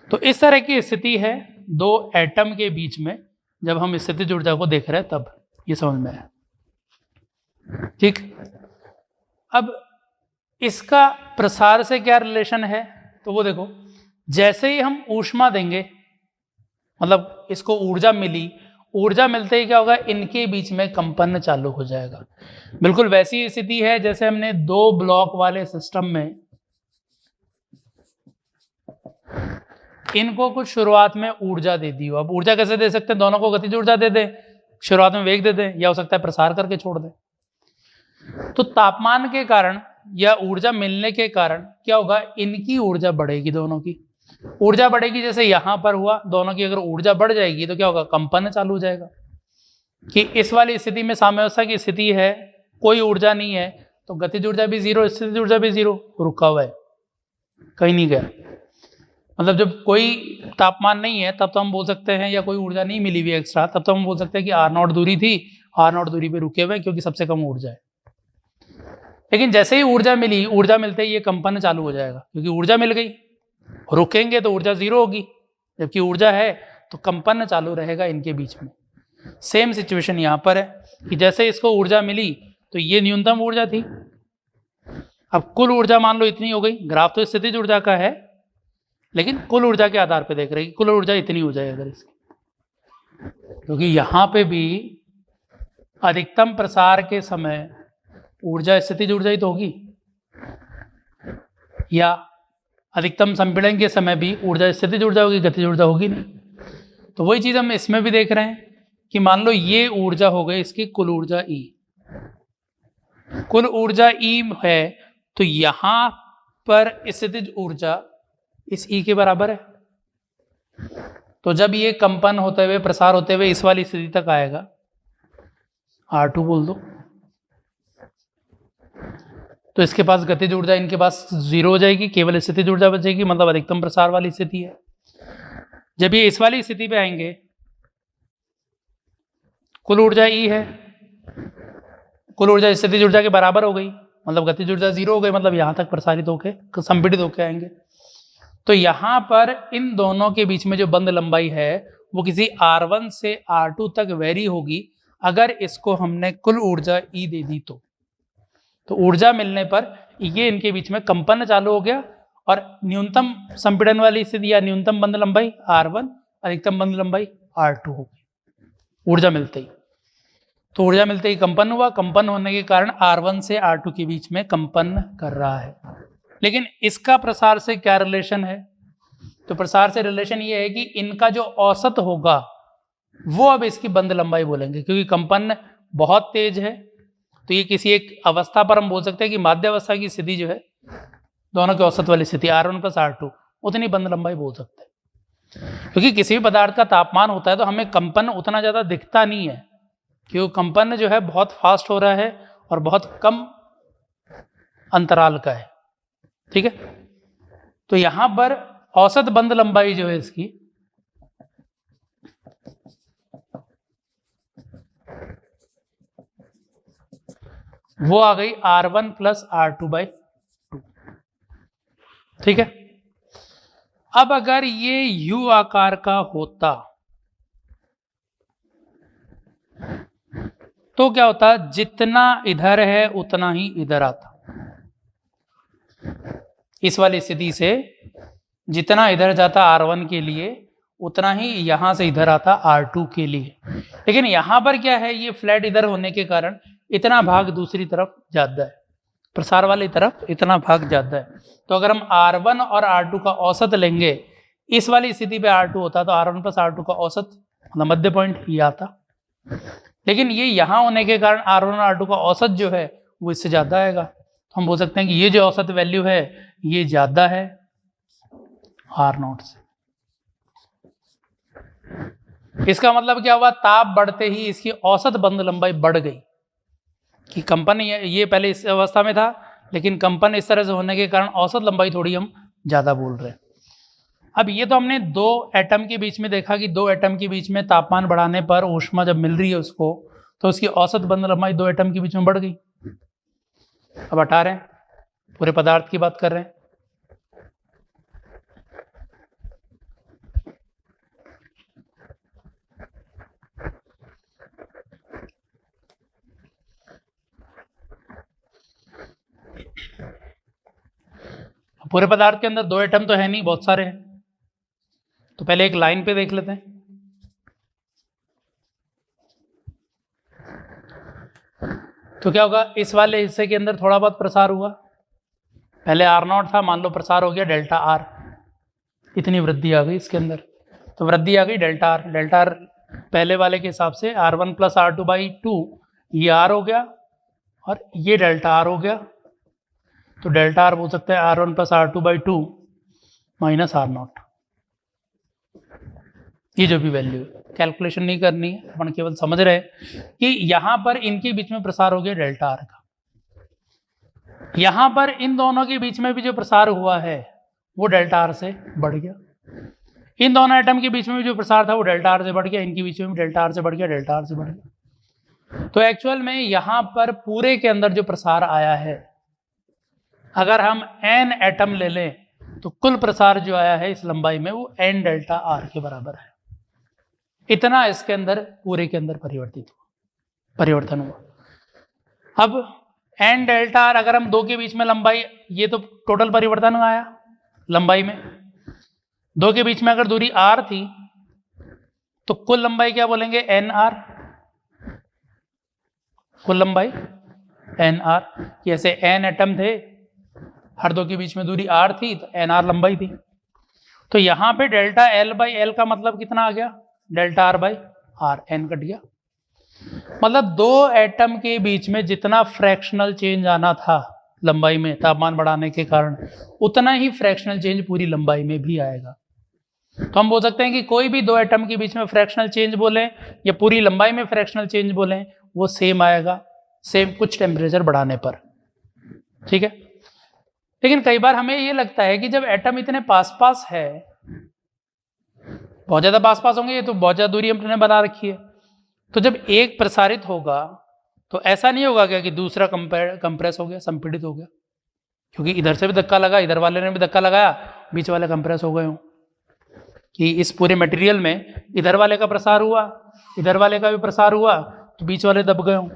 तो इस तरह की स्थिति है 2 एटम के बीच में, जब हम स्थितिज ऊर्जा को देख रहे हैं तब ये समझ में आया। ठीक। अब इसका प्रसार से क्या रिलेशन है, तो वो देखो, जैसे ही हम ऊष्मा देंगे, मतलब इसको ऊर्जा मिली, ऊर्जा मिलते ही क्या होगा, इनके बीच में कंपन चालू हो जाएगा। बिल्कुल वैसी स्थिति है जैसे हमने 2 ब्लॉक वाले सिस्टम में इनको कुछ शुरुआत में ऊर्जा दे दी हो। अब ऊर्जा कैसे दे सकते हैं, दोनों को गतिज ऊर्जा दे दें, शुरुआत में वेग दे दें, या हो सकता है प्रसार करके छोड़ दें। तो तापमान के कारण या ऊर्जा मिलने के कारण क्या होगा, इनकी ऊर्जा बढ़ेगी, दोनों की ऊर्जा बढ़ेगी। जैसे यहां पर हुआ, दोनों की अगर ऊर्जा बढ़ जाएगी तो क्या होगा, कंपन चालू हो जाएगा। कि इस वाली स्थिति में साम्यावस्था की स्थिति है, कोई ऊर्जा नहीं है, तो गतिज ऊर्जा भी 0, स्थितिज ऊर्जा भी 0, रुका हुआ है, कहीं नहीं गया। मतलब जब कोई तापमान नहीं है तब तो हम बोल सकते हैं, या कोई ऊर्जा नहीं मिली हुई एक्स्ट्रा, तब तो हम बोल सकते हैं कि r0 दूरी थी, r0 दूरी पे रुके हुए क्योंकि सबसे कम ऊर्जा है। लेकिन जैसे ही ऊर्जा मिली, ऊर्जा मिलते ही ये कंपन चालू हो जाएगा, क्योंकि ऊर्जा मिल गई। रुकेंगे तो ऊर्जा 0 होगी, जबकि ऊर्जा है तो कंपन चालू रहेगा इनके बीच में। सेम सिचुएशन यहाँ पर है कि जैसे इसको ऊर्जा मिली तो ये न्यूनतम ऊर्जा थी, अब कुल ऊर्जा मान लो इतनी हो गई। ग्राफ तो स्थितिज ऊर्जा का है, लेकिन कुल ऊर्जा के आधार पर देख रहे हैं कि कुल ऊर्जा इतनी हो जाए अगर इसकी, क्योंकि यहाँ पे भी अधिकतम प्रसार के समय ऊर्जा स्थितिज ऊर्जा ही तो होगी, या अधिकतम संपीड़न के समय भी ऊर्जा स्थितिज ऊर्जा होगी, गतिज ऊर्जा होगी नहीं। तो वही चीज हम इसमें भी देख रहे हैं कि मान लो ये ऊर्जा हो गई इसकी कुल ऊर्जा E, कुल ऊर्जा E है, तो यहां पर स्थितिज ऊर्जा इस E के बराबर है। तो जब ये कंपन होते हुए, प्रसार होते हुए इस वाली स्थिति तक आएगा, R2 बोल दो, तो इसके पास गतिज ऊर्जा इनके पास 0 हो जाएगी, केवल स्थितिज ऊर्जा बचेगी, मतलब अधिकतम प्रसार वाली स्थिति है। जब ये इस वाली स्थिति पे आएंगे, कुल ऊर्जा E है, कुल ऊर्जा स्थितिज ऊर्जा के बराबर हो गई, मतलब गतिज ऊर्जा 0 हो गई, मतलब यहां तक प्रसारित होके संपीड़ित होके आएंगे। तो यहां पर इन दोनों के बीच में जो बंद लंबाई है वो किसी R1 से R2 तक वेरी होगी, अगर इसको हमने कुल ऊर्जा E दे दी तो ऊर्जा मिलने पर ये इनके बीच में कंपन चालू हो गया, और न्यूनतम संपीड़न वाली स्थिति या न्यूनतम बंद लंबाई R1, अधिकतम बंद लंबाई R2 हो गई ऊर्जा मिलते ही। तो ऊर्जा मिलते ही कंपन हुआ, कंपन होने के कारण R1 से R2 के बीच में कंपन कर रहा है। लेकिन इसका प्रसार से क्या रिलेशन है, तो प्रसार से रिलेशन ये है कि इनका जो औसत होगा वो अब इसकी बंद लंबाई बोलेंगे, क्योंकि कंपन बहुत तेज है तो ये किसी एक अवस्था पर हम बोल सकते हैं कि माध्य अवस्था की स्थिति जो है, दोनों की औसत वाली स्थिति R1 + R2, उतनी बंद लंबाई बोल सकते हैं। क्योंकि किसी भी पदार्थ का तापमान होता है तो हमें कंपन उतना ज़्यादा दिखता नहीं है, क्योंकि कंपन जो है बहुत फास्ट हो रहा है और बहुत कम अंतराल का है। ठीक है, तो यहां पर औसत बंद लंबाई जो है इसकी वो आ गई R1 + R2/2। ठीक है, अब अगर ये U आकार का होता तो क्या होता, जितना इधर है उतना ही इधर आता। इस वाली स्थिति से जितना इधर जाता R1 के लिए उतना ही यहां से इधर आता R2 के लिए। लेकिन यहां पर क्या है, ये फ्लैट इधर होने के कारण इतना भाग दूसरी तरफ ज्यादा है, प्रसार वाली तरफ इतना भाग ज्यादा है। तो अगर हम R1 और R2 का औसत लेंगे, इस वाली स्थिति पे R2 होता तो R1 + R2 का औसत मतलब मध्य पॉइंट ये आता। लेकिन ये यहाँ होने के कारण R1 और R2 का औसत जो है वो इससे ज़्यादा आएगा। तो हम बोल सकते हैं कि ये जो औसत वैल्यू है ये ज़्यादा है R0 से। इसका मतलब क्या हुआ, ताप बढ़ते ही इसकी औसत बंद लंबाई बढ़ गई, कि कंपन ये पहले इस अवस्था में था, लेकिन कंपन इस तरह से होने के कारण औसत लंबाई थोड़ी हम ज़्यादा बोल रहे हैं। अब ये तो हमने दो एटम के बीच में देखा कि दो एटम के बीच में तापमान बढ़ाने पर ऊष्मा जब मिल रही है उसको, तो उसकी औसत बंद लंबाई दो एटम के बीच में बढ़ गई। अब हटा रहे हैं, पूरे पदार्थ की बात कर रहे हैं। पूरे पदार्थ के अंदर दो एटम तो है नहीं, बहुत सारे हैं। तो पहले एक लाइन पे देख लेते हैं। तो क्या होगा, इस वाले हिस्से के अंदर थोड़ा बहुत प्रसार हुआ, पहले R0 था, मान लो प्रसार हो गया ΔR, इतनी वृद्धि आ गई इसके अंदर, तो वृद्धि आ गई ΔR। ΔR पहले वाले के हिसाब से R1 + R2/2, ये R हो गया और ये ΔR हो गया। तो ΔR बोल सकते हैं R1 + R2/2 - R0। ये जो भी वैल्यू है, कैलकुलेशन नहीं करनी है, अपन केवल समझ रहे हैं कि यहां पर इनके बीच में प्रसार हो गया ΔR का। यहां पर इन दोनों के बीच में भी जो प्रसार हुआ है वो ΔR से बढ़ गया। इन दोनों एटम के बीच में भी जो प्रसार था वो ΔR से बढ़ गया, इनके बीच में भी ΔR से बढ़ गया, ΔR से बढ़ गया। तो एक्चुअल में यहां पर पूरे के अंदर जो प्रसार आया है, अगर हम n एटम ले लें तो कुल प्रसार जो आया है इस लंबाई में वो n ΔR के बराबर है। इतना इसके अंदर पूरे के अंदर परिवर्तन हुआ। अब n ΔR अगर हम दो के बीच में लंबाई, ये तो टोटल परिवर्तन आया लंबाई में, दो के बीच में अगर दूरी r थी तो कुल लंबाई क्या बोलेंगे, NR, कुल लंबाई NR। जैसे n एटम थे, हर दो के बीच में दूरी r थी तो NR लंबाई थी। तो यहाँ पे ΔL/L का मतलब कितना आ गया, ΔR/R, n कट गया। मतलब दो एटम के बीच में जितना फ्रैक्शनल चेंज आना था लंबाई में तापमान बढ़ाने के कारण, उतना ही फ्रैक्शनल चेंज पूरी लंबाई में भी आएगा। तो हम बोल सकते हैं कि कोई भी दो एटम के बीच में फ्रैक्शनल चेंज बोलें या पूरी लंबाई में फ्रैक्शनल चेंज बोलें, वो सेम आएगा, सेम कुछ टेम्परेचर बढ़ाने पर। ठीक है, लेकिन कई बार हमें ये लगता है कि जब एटम इतने पास पास है, बहुत ज़्यादा पास पास होंगे, ये तो बहुत ज़्यादा दूरी हमने बना रखी है, तो जब एक प्रसारित होगा तो ऐसा नहीं होगा क्या कि दूसरा कंप्रेस हो गया, संपीड़ित हो गया, क्योंकि इधर से भी धक्का लगा, इधर वाले ने भी धक्का लगाया, बीच वाले कंप्रेस हो गए हों, कि इस पूरे मटेरियल में इधर वाले का प्रसार हुआ, इधर वाले का भी प्रसार हुआ, तो बीच वाले दब गए हों।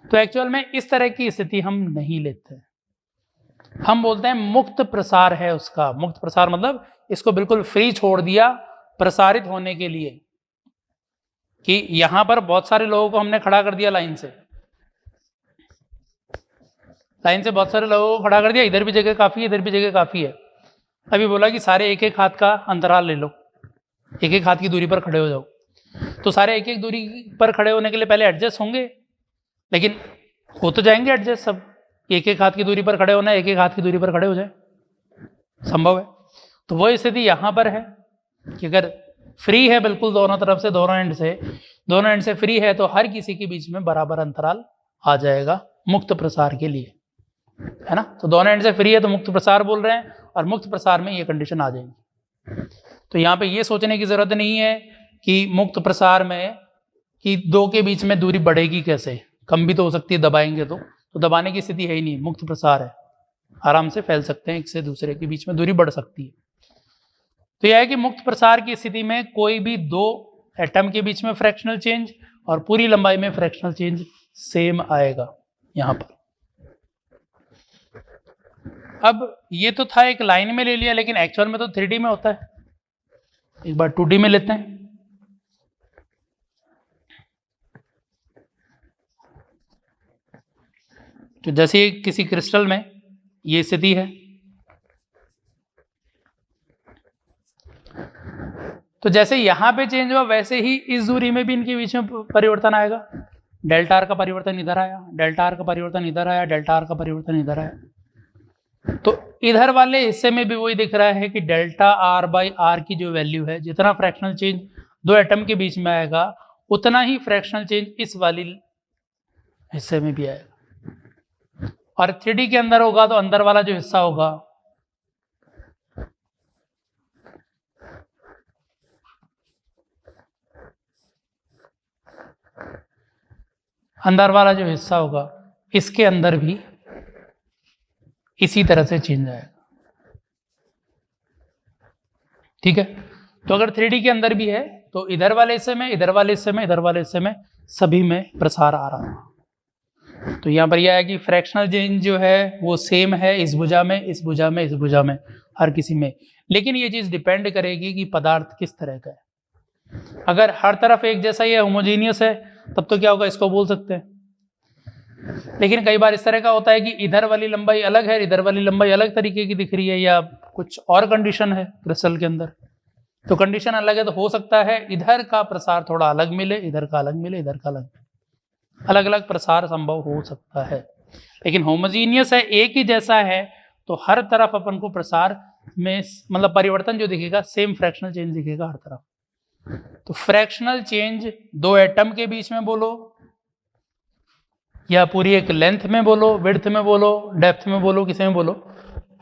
तो एक्चुअल में इस तरह की स्थिति हम नहीं लेते, हम बोलते हैं मुक्त प्रसार है उसका। मुक्त प्रसार मतलब इसको बिल्कुल फ्री छोड़ दिया प्रसारित होने के लिए, कि यहां पर बहुत सारे लोगों को हमने खड़ा कर दिया लाइन से बहुत सारे लोगों को खड़ा कर दिया, इधर भी जगह काफी है, इधर भी जगह काफी है। अभी बोला कि सारे एक एक हाथ का अंतराल ले लो, एक एक हाथ की दूरी पर खड़े हो जाओ। तो सारे एक एक दूरी पर खड़े होने के लिए पहले एडजस्ट होंगे, लेकिन हो तो जाएंगे एडजस्ट सब। एक एक हाथ की दूरी पर खड़े होना है, एक एक हाथ की दूरी पर खड़े हो जाए, संभव है। तो वही स्थिति यहाँ पर है कि अगर फ्री है बिल्कुल दोनों तरफ से, दोनों एंड से फ्री है, तो हर किसी के बीच में बराबर अंतराल आ जाएगा मुक्त प्रसार के लिए, है ना। तो दोनों एंड से फ्री है तो मुक्त प्रसार बोल रहे हैं, और मुक्त प्रसार में ये कंडीशन आ जाएगी। तो यहाँ पे ये सोचने की जरूरत नहीं है कि मुक्त प्रसार में कि दो के बीच में दूरी बढ़ेगी कैसे, कम भी तो हो सकती है दबाएंगे तो दबाने की स्थिति है ही नहीं, मुक्त प्रसार है, आराम से फैल सकते हैं, एक से दूसरे के बीच में दूरी बढ़ सकती है। तो यह है कि मुक्त प्रसार की स्थिति में कोई भी दो एटम के बीच में फ्रैक्शनल चेंज और पूरी लंबाई में फ्रैक्शनल चेंज सेम आएगा यहाँ पर। अब ये तो था एक लाइन में ले लिया, लेकिन एक्चुअल में तो 3D में होता है। एक बार 2D में लेते हैं। तो जैसे किसी क्रिस्टल में ये स्थिति है, तो जैसे यहां पे चेंज हुआ वैसे ही इस दूरी में भी इनके बीच में परिवर्तन आएगा। डेल्टा आर का परिवर्तन इधर आया, डेल्टा आर का परिवर्तन इधर आया, डेल्टा आर का परिवर्तन इधर आया। तो इधर वाले हिस्से में भी वही दिख रहा है कि डेल्टा आर बाई आर की जो वैल्यू है, जितना फ्रैक्शनल चेंज दो एटम के बीच में आएगा उतना ही फ्रैक्शनल चेंज इस वाली हिस्से में भी आएगा। और 3D के अंदर होगा तो अंदर वाला जो हिस्सा होगा इसके अंदर भी इसी तरह से चेंज आएगा। ठीक है। तो अगर 3D के अंदर भी है तो इधर वाले हिस्से में, इधर वाले हिस्से में, इधर वाले हिस्से में सभी में प्रसार आ रहा है। तो यहाँ पर यह है कि फ्रैक्शनल चेंज जो है वो सेम है इस भुजा में, इस भुजा में, इस भुजा में, हर किसी में। लेकिन ये चीज डिपेंड करेगी कि पदार्थ किस तरह का है। अगर हर तरफ एक जैसा ही है, होमोजीनियस है, तब तो क्या होगा, इसको बोल सकते हैं। लेकिन कई बार इस तरह का होता है कि इधर वाली लंबाई अलग है, इधर वाली लंबाई अलग तरीके की दिख रही है, या कुछ और कंडीशन है क्रिस्टल के अंदर। तो कंडीशन अलग है तो हो सकता है इधर का प्रसार थोड़ा अलग मिले, इधर का अलग मिले, इधर का अलग अलग प्रसार संभव हो सकता है। लेकिन होमोजीनियस है, एक ही जैसा है, तो हर तरफ अपन को प्रसार में मतलब परिवर्तन जो दिखेगा सेम फ्रैक्शनल चेंज दिखेगा हर तरफ। तो फ्रैक्शनल चेंज दो एटम के बीच में बोलो या पूरी एक लेंथ में बोलो, विड्थ में बोलो, डेप्थ में बोलो, किसी में बोलो,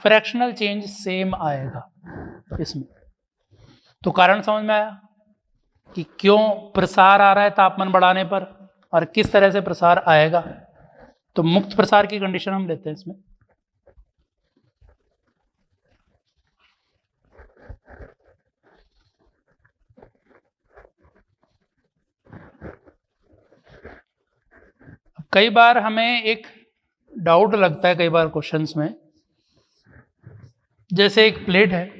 फ्रैक्शनल चेंज सेम आएगा इसमें। तो कारण समझ में आया कि क्यों प्रसार आ रहा है तापमान बढ़ाने पर और किस तरह से प्रसार आएगा। तो मुक्त प्रसार की कंडीशन हम लेते हैं इसमें। कई बार हमें एक डाउट लगता है, कई बार क्वेश्चंस में, जैसे एक प्लेट है,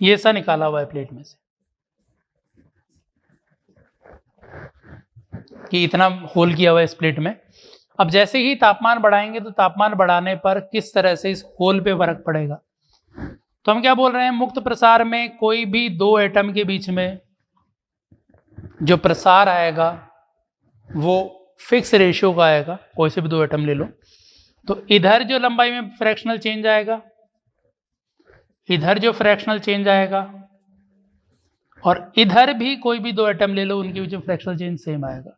ये सा निकाला हुआ है प्लेट में से कि इतना होल किया हुआ है इस प्लेट में। अब जैसे ही तापमान बढ़ाएंगे तो तापमान बढ़ाने पर किस तरह से इस होल पे फर्क पड़ेगा। तो हम क्या बोल रहे हैं, मुक्त प्रसार में कोई भी दो एटम के बीच में जो प्रसार आएगा वो फिक्स रेशियो का आएगा। कोई से भी दो एटम ले लो, तो इधर जो लंबाई में फ्रैक्शनल चेंज आएगा, इधर जो फ्रैक्शनल चेंज आएगा, और इधर भी कोई भी दो एटम ले लो, उनके बीच में फ्रैक्शनल चेंज सेम आएगा।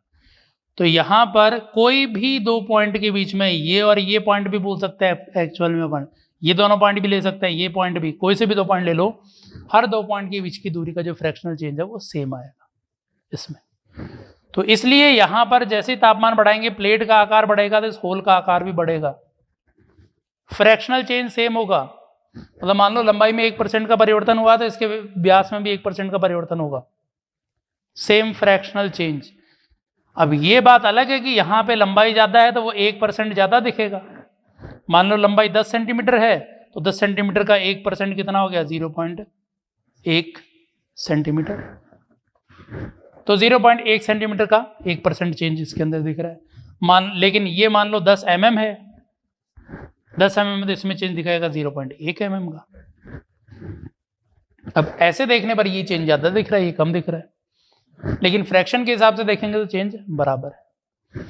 तो यहां पर कोई भी दो पॉइंट के बीच में, ये और ये पॉइंट भी बोल सकते हैं एक्चुअल में अपन, ये दोनों पॉइंट भी ले सकते हैं, ये पॉइंट भी, कोई से भी दो पॉइंट ले लो, हर दो पॉइंट के बीच की दूरी का जो फ्रैक्शनल चेंज है वो सेम आएगा इसमें। तो इसलिए यहां पर जैसे तापमान बढ़ाएंगे प्लेट का आकार बढ़ेगा तो इस होल का आकार भी बढ़ेगा, फ्रैक्शनल चेंज सेम होगा। मतलब मान लो लंबाई में 1% का परिवर्तन हुआ तो इसके व्यास में भी 1% का परिवर्तन होगा, सेम फ्रैक्शनल चेंज। अब ये बात अलग है कि यहाँ पे लंबाई ज़्यादा है तो वो 1% ज़्यादा दिखेगा। मान लो लंबाई 10 सेंटीमीटर है तो 10 सेंटीमीटर का 1% कितना हो गया, 0.1 सेंटीमीटर। तो 0.1 सेंटीमीटर का 1% चेंज इसके अंदर दिख रहा है। लेकिन ये मान लो 10 mm है, 10 mm में तो इसमें चेंज दिखाएगा 0.1 mm का। अब ऐसे देखने पर ये चेंज ज़्यादा दिख रहा है, ये कम दिख रहा है, लेकिन फ्रैक्शन के हिसाब से देखेंगे तो चेंज बराबर है।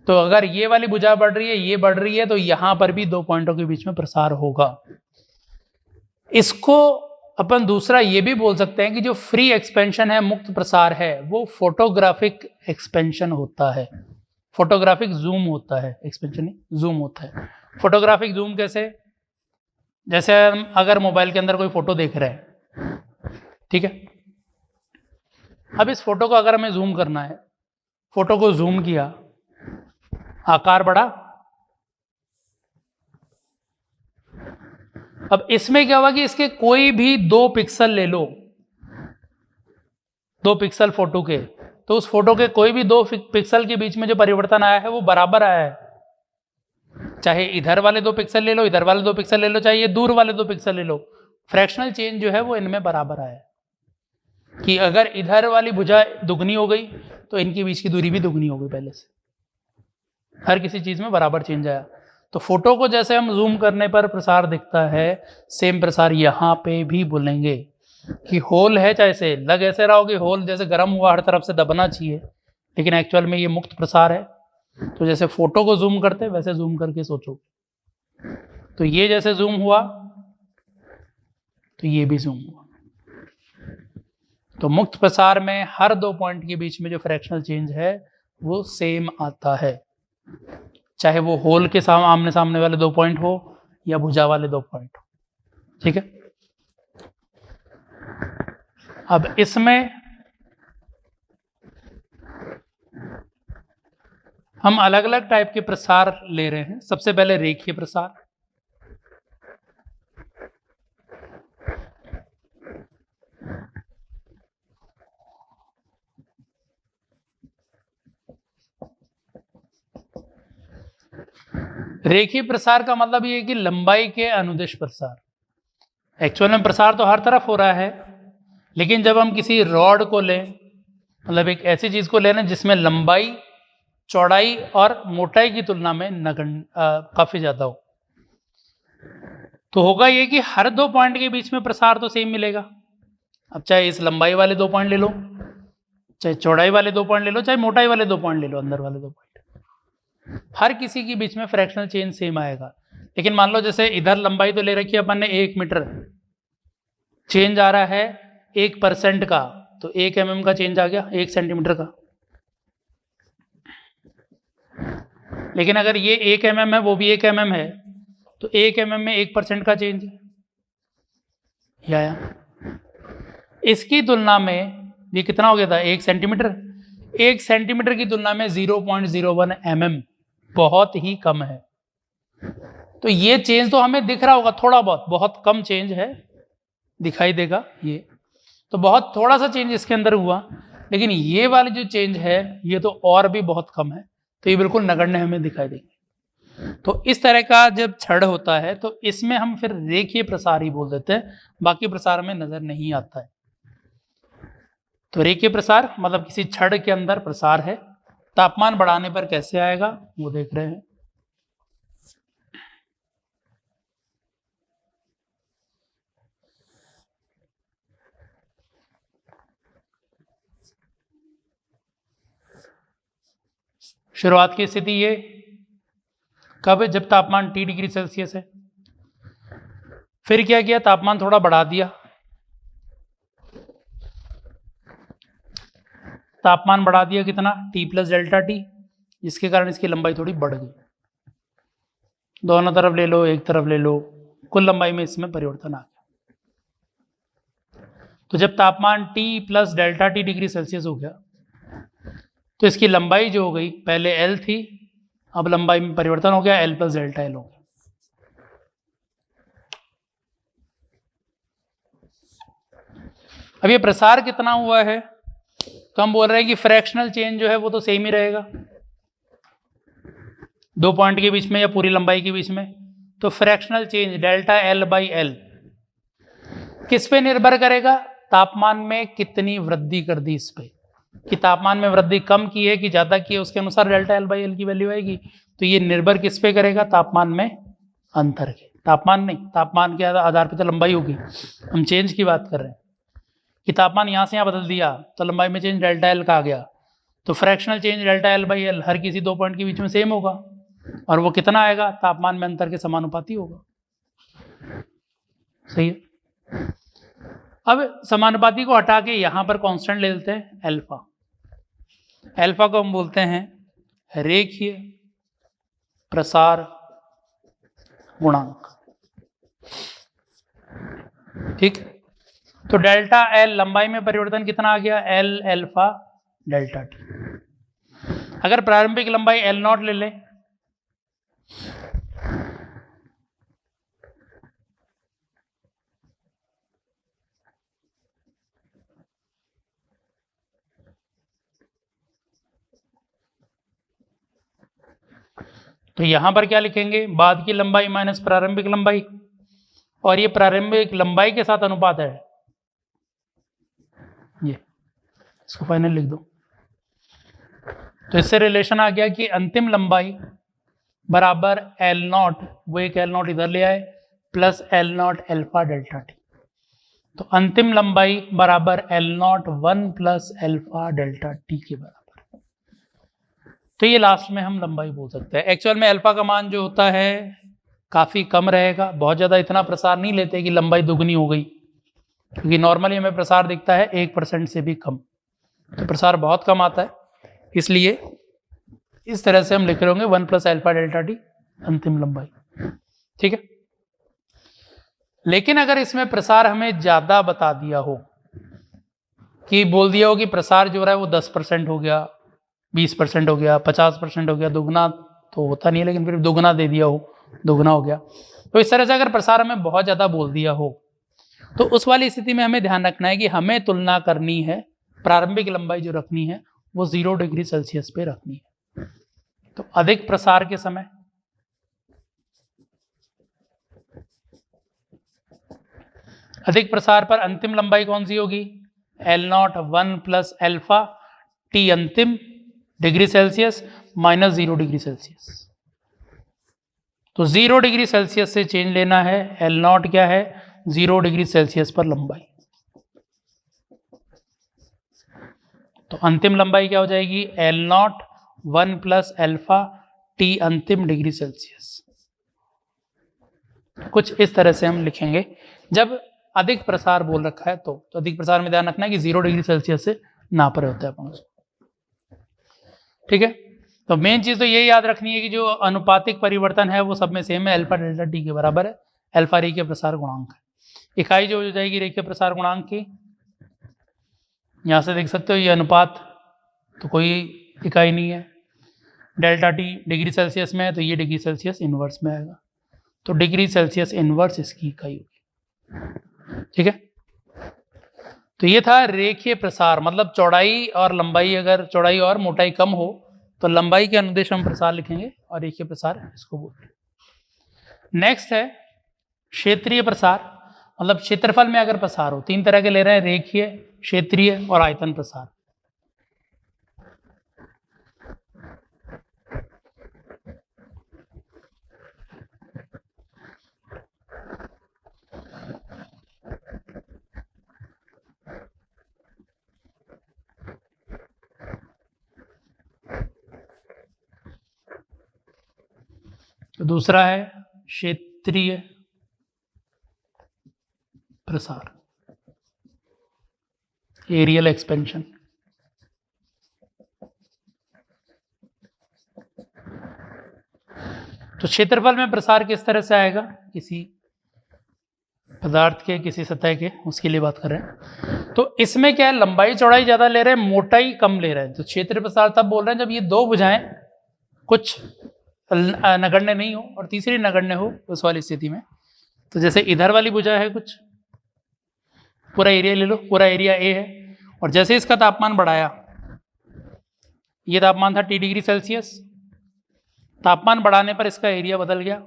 तो अगर ये वाली भुजा बढ़ रही है, ये बढ़ रही है, तो यहां पर भी दो पॉइंटों के बीच में प्रसार होगा। इसको अपन दूसरा ये भी बोल सकते हैं कि जो फ्री एक्सपेंशन है, मुक्त प्रसार है, वो फोटोग्राफिक एक्सपेंशन होता है, फोटोग्राफिक जूम होता है, एक्सपेंशन नहीं जूम होता है। फोटोग्राफिक जूम कैसे? जैसे हम अगर मोबाइल के अंदर कोई फोटो देख रहे हैं, ठीक है, अब इस फोटो को अगर हमें जूम करना है, फोटो को जूम किया, आकार बढ़ा। अब इसमें क्या हुआ कि इसके कोई भी 2 पिक्सल ले लो, 2 पिक्सल फोटो के, तो उस फोटो के कोई भी 2 पिक्सल के बीच में जो परिवर्तन आया है वो बराबर आया है। चाहे इधर वाले 2 पिक्सल ले लो, इधर वाले 2 पिक्सल ले लो, चाहे ये दूर वाले 2 पिक्सल ले लो, फ्रैक्शनल चेंज जो है वो इनमें बराबर आया है। कि अगर इधर वाली भुजा दुगनी हो गई तो इनके बीच की दूरी भी दुगनी हो गई पहले से। हर किसी चीज में बराबर चेंज आया। तो फोटो को जैसे हम जूम करने पर प्रसार दिखता है, सेम प्रसार यहाँ पे भी बोलेंगे कि होल है, चाहे से लग ऐसे रहा हो कि होल जैसे गर्म हुआ हर तरफ से दबना चाहिए, लेकिन एक्चुअल में ये मुक्त प्रसार है। तो जैसे फोटो को जूम करते वैसे जूम करके सोचो, तो ये जैसे जूम हुआ तो ये भी जूम हुआ। तो मुक्त प्रसार में हर 2 पॉइंट के बीच में जो फ्रैक्शनल चेंज है वो सेम आता है, चाहे वो होल के आमने सामने वाले 2 पॉइंट हो या भुजा वाले 2 पॉइंट हो। ठीक है, अब इसमें हम अलग अलग टाइप के प्रसार ले रहे हैं। सबसे पहले रेखीय प्रसार। रेखीय प्रसार का मतलब ये है कि लंबाई के अनुदिश प्रसार। एक्चुअल में प्रसार तो हर तरफ हो रहा है, लेकिन जब हम किसी रॉड को लें, मतलब एक ऐसी चीज को ले लें जिसमें लंबाई, चौड़ाई और मोटाई की तुलना में काफी ज्यादा हो, तो होगा ये कि हर 2 पॉइंट के बीच में प्रसार तो सेम मिलेगा। अब चाहे इस लंबाई वाले 2 पॉइंट ले लो, चाहे चौड़ाई वाले 2 पॉइंट ले लो, चाहे मोटाई वाले 2 पॉइंट ले लो, अंदर वाले 2 पॉइंट, हर किसी के बीच में फ्रैक्शनल चेंज सेम आएगा। लेकिन मान लो जैसे इधर लंबाई तो ले रखी है अपन ने 1 मीटर, चेंज आ रहा है 1% का, तो 1 mm का चेंज आ गया 1 सेंटीमीटर का। लेकिन अगर ये 1 mm है, वो भी 1 mm है, तो 1 mm में 1% का चेंज आया। इसकी तुलना में ये कितना हो गया था? 1 सेंटीमीटर। 1 सेंटीमीटर की तुलना में 0.01 mm बहुत ही कम है। तो ये चेंज तो हमें दिख रहा होगा थोड़ा बहुत, बहुत कम चेंज है, दिखाई देगा ये, तो बहुत थोड़ा सा चेंज इसके अंदर हुआ। लेकिन ये वाली जो चेंज है ये तो और भी बहुत कम है, तो ये बिल्कुल नगण्य हमें दिखाई देंगे। तो इस तरह का जब छड़ होता है तो इसमें हम फिर रेखीय प्रसार ही बोल देते हैं, बाकी प्रसार में नजर नहीं आता है। तो रेखीय प्रसार मतलब किसी छड़ के अंदर प्रसार है। तापमान बढ़ाने पर कैसे आएगा वो देख रहे हैं। शुरुआत की स्थिति ये कब है? जब तापमान T डिग्री सेल्सियस है। फिर क्या किया? तापमान थोड़ा बढ़ा दिया, तापमान बढ़ा दिया कितना? T + ΔT, जिसके कारण इसकी लंबाई थोड़ी बढ़ गई। दोनों तरफ ले लो, एक तरफ ले लो, कुल लंबाई में इसमें परिवर्तन आ गया। तो जब तापमान T + ΔT डिग्री सेल्सियस हो गया तो इसकी लंबाई जो हो गई, पहले L थी, अब लंबाई में परिवर्तन हो गया, L + ΔL हो गया। अब ये प्रसार कितना हुआ है? तो हम बोल रहे हैं कि फ्रैक्शनल चेंज जो है वो तो सेम ही रहेगा 2 पॉइंट के बीच में या पूरी लंबाई के बीच में। तो फ्रैक्शनल चेंज ΔL/L किस पे निर्भर करेगा? तापमान में कितनी वृद्धि कर दी इस पे, कि तापमान में वृद्धि कम की है कि ज्यादा की है, उसके अनुसार ΔL/L की वैल्यू आएगी। तो ये निर्भर किस पे करेगा? तापमान में अंतर के, तापमान नहीं, तापमान के आधार पे तो लंबाई होगी। हम चेंज की बात कर रहे हैं कि तापमान यहाँ से यहाँ बदल दिया तो लंबाई में चेंज डेल्टा एल का आ गया, तो fractional change delta L by L हर किसी 2 पॉइंट के बीच में सेम होगा, और वो कितना आएगा, तापमान में अंतर के समानुपाती होगा। सही है। अब समानुपाती को हटा के यहाँ पर कांस्टेंट ले लेते हैं अल्फा। अल्फा को हम बोलते हैं रेखीय प्रसार गुणांक। ठीक, तो डेल्टा एल लंबाई में परिवर्तन कितना आ गया, एल अल्फा डेल्टा टी। अगर प्रारंभिक लंबाई एल नॉट ले लें तो यहां पर क्या लिखेंगे, बाद की लंबाई माइनस प्रारंभिक लंबाई, और ये प्रारंभिक लंबाई के साथ अनुपात है, ये इसको फाइनल लिख दो। तो इससे रिलेशन आ गया कि अंतिम लंबाई बराबर एल नॉट, वो एक एल नॉट इधर ले आए, plus L not alpha delta T. तो अंतिम लंबाई बराबर L naught 1 plus alpha delta T के बराबर। तो ये लास्ट में हम लंबाई बोल सकते हैं। एक्चुअल में अल्फा का मान जो होता है काफ़ी कम रहेगा, बहुत ज़्यादा इतना प्रसार नहीं लेते कि लंबाई दुगनी हो गई, क्योंकि नॉर्मली हमें प्रसार दिखता है 1% से भी कम, तो प्रसार बहुत कम आता है। इसलिए इस तरह से हम लिख रहे होंगे 1 प्लस अल्फा डेल्टा टी अंतिम लंबाई। ठीक है, लेकिन अगर इसमें प्रसार हमें ज़्यादा बता दिया हो, कि बोल दिया हो कि प्रसार जो रहा है वो 10% हो गया, 20% हो गया, 50% हो गया, दुगना तो होता नहीं है लेकिन फिर दुगना दे दिया हो, दुगना हो गया, तो इस तरह से अगर प्रसार हमें बहुत ज़्यादा बोल दिया हो तो उस वाली स्थिति में हमें ध्यान रखना है कि हमें तुलना करनी है, प्रारंभिक लंबाई जो रखनी है वो 0 डिग्री सेल्सियस पे रखनी है। तो अधिक प्रसार के समय अधिक प्रसार पर अंतिम लंबाई कौन सी होगी, L naught 1 plus alpha T अंतिम degree Celsius minus 0 degree Celsius. तो 0 डिग्री सेल्सियस से चेंज लेना है, एल नॉट क्या है, 0 डिग्री सेल्सियस पर लंबाई। तो अंतिम लंबाई क्या हो जाएगी, L naught 1 plus alpha T अंतिम डिग्री सेल्सियस। कुछ इस तरह से हम लिखेंगे जब अधिक प्रसार बोल रखा है। तो अधिक प्रसार में ध्यान रखना है कि 0 डिग्री सेल्सियस से नाप रहे होते हैं अपन उसको। ठीक है, तो मेन चीज तो ये याद रखनी है कि जो अनुपातिक परिवर्तन है वो सब में सेम है, अल्फा डेल्टा टी के बराबर है। अल्फा रेखीय प्रसार गुणांक है, इकाई जो हो जाएगी रेखीय प्रसार गुणांक की, यहां से देख सकते हो ये अनुपात तो कोई इकाई नहीं है, डेल्टा टी डिग्री सेल्सियस में है तो ये डिग्री सेल्सियस इनवर्स में आएगा, तो डिग्री सेल्सियस इनवर्स इसकी इकाई होगी। ठीक है, तो ये था रेखीय प्रसार, मतलब चौड़ाई और लंबाई, अगर चौड़ाई और मोटाई कम हो तो लंबाई के अनुदेश हम प्रसार लिखेंगे और रेखीय प्रसार इसको बोलते हैं। नेक्स्ट है क्षेत्रीय प्रसार, मतलब क्षेत्रफल में अगर प्रसार हो। 3 तरह के ले रहे हैं, रेखीय, क्षेत्रीय और आयतन प्रसार। तो दूसरा है क्षेत्रीय प्रसार, एरियल एक्सपेंशन। तो क्षेत्रफल में प्रसार किस तरह से आएगा, किसी पदार्थ के, किसी सतह के, उसके लिए बात कर रहे हैं। तो इसमें क्या है, लंबाई चौड़ाई ज्यादा ले रहे हैं, मोटाई कम ले रहे हैं। तो क्षेत्रीय प्रसार तब बोल रहे हैं जब ये 2 भुजाएं कुछ नगण्य नहीं हो और तीसरी नगण्य हो, उस वाली स्थिति में। तो जैसे इधर वाली भुजा है, कुछ पूरा एरिया ले लो, पूरा एरिया ए है, और जैसे इसका तापमान बढ़ाया, ये तापमान था T डिग्री सेल्सियस, तापमान बढ़ाने पर इसका एरिया बदल गया,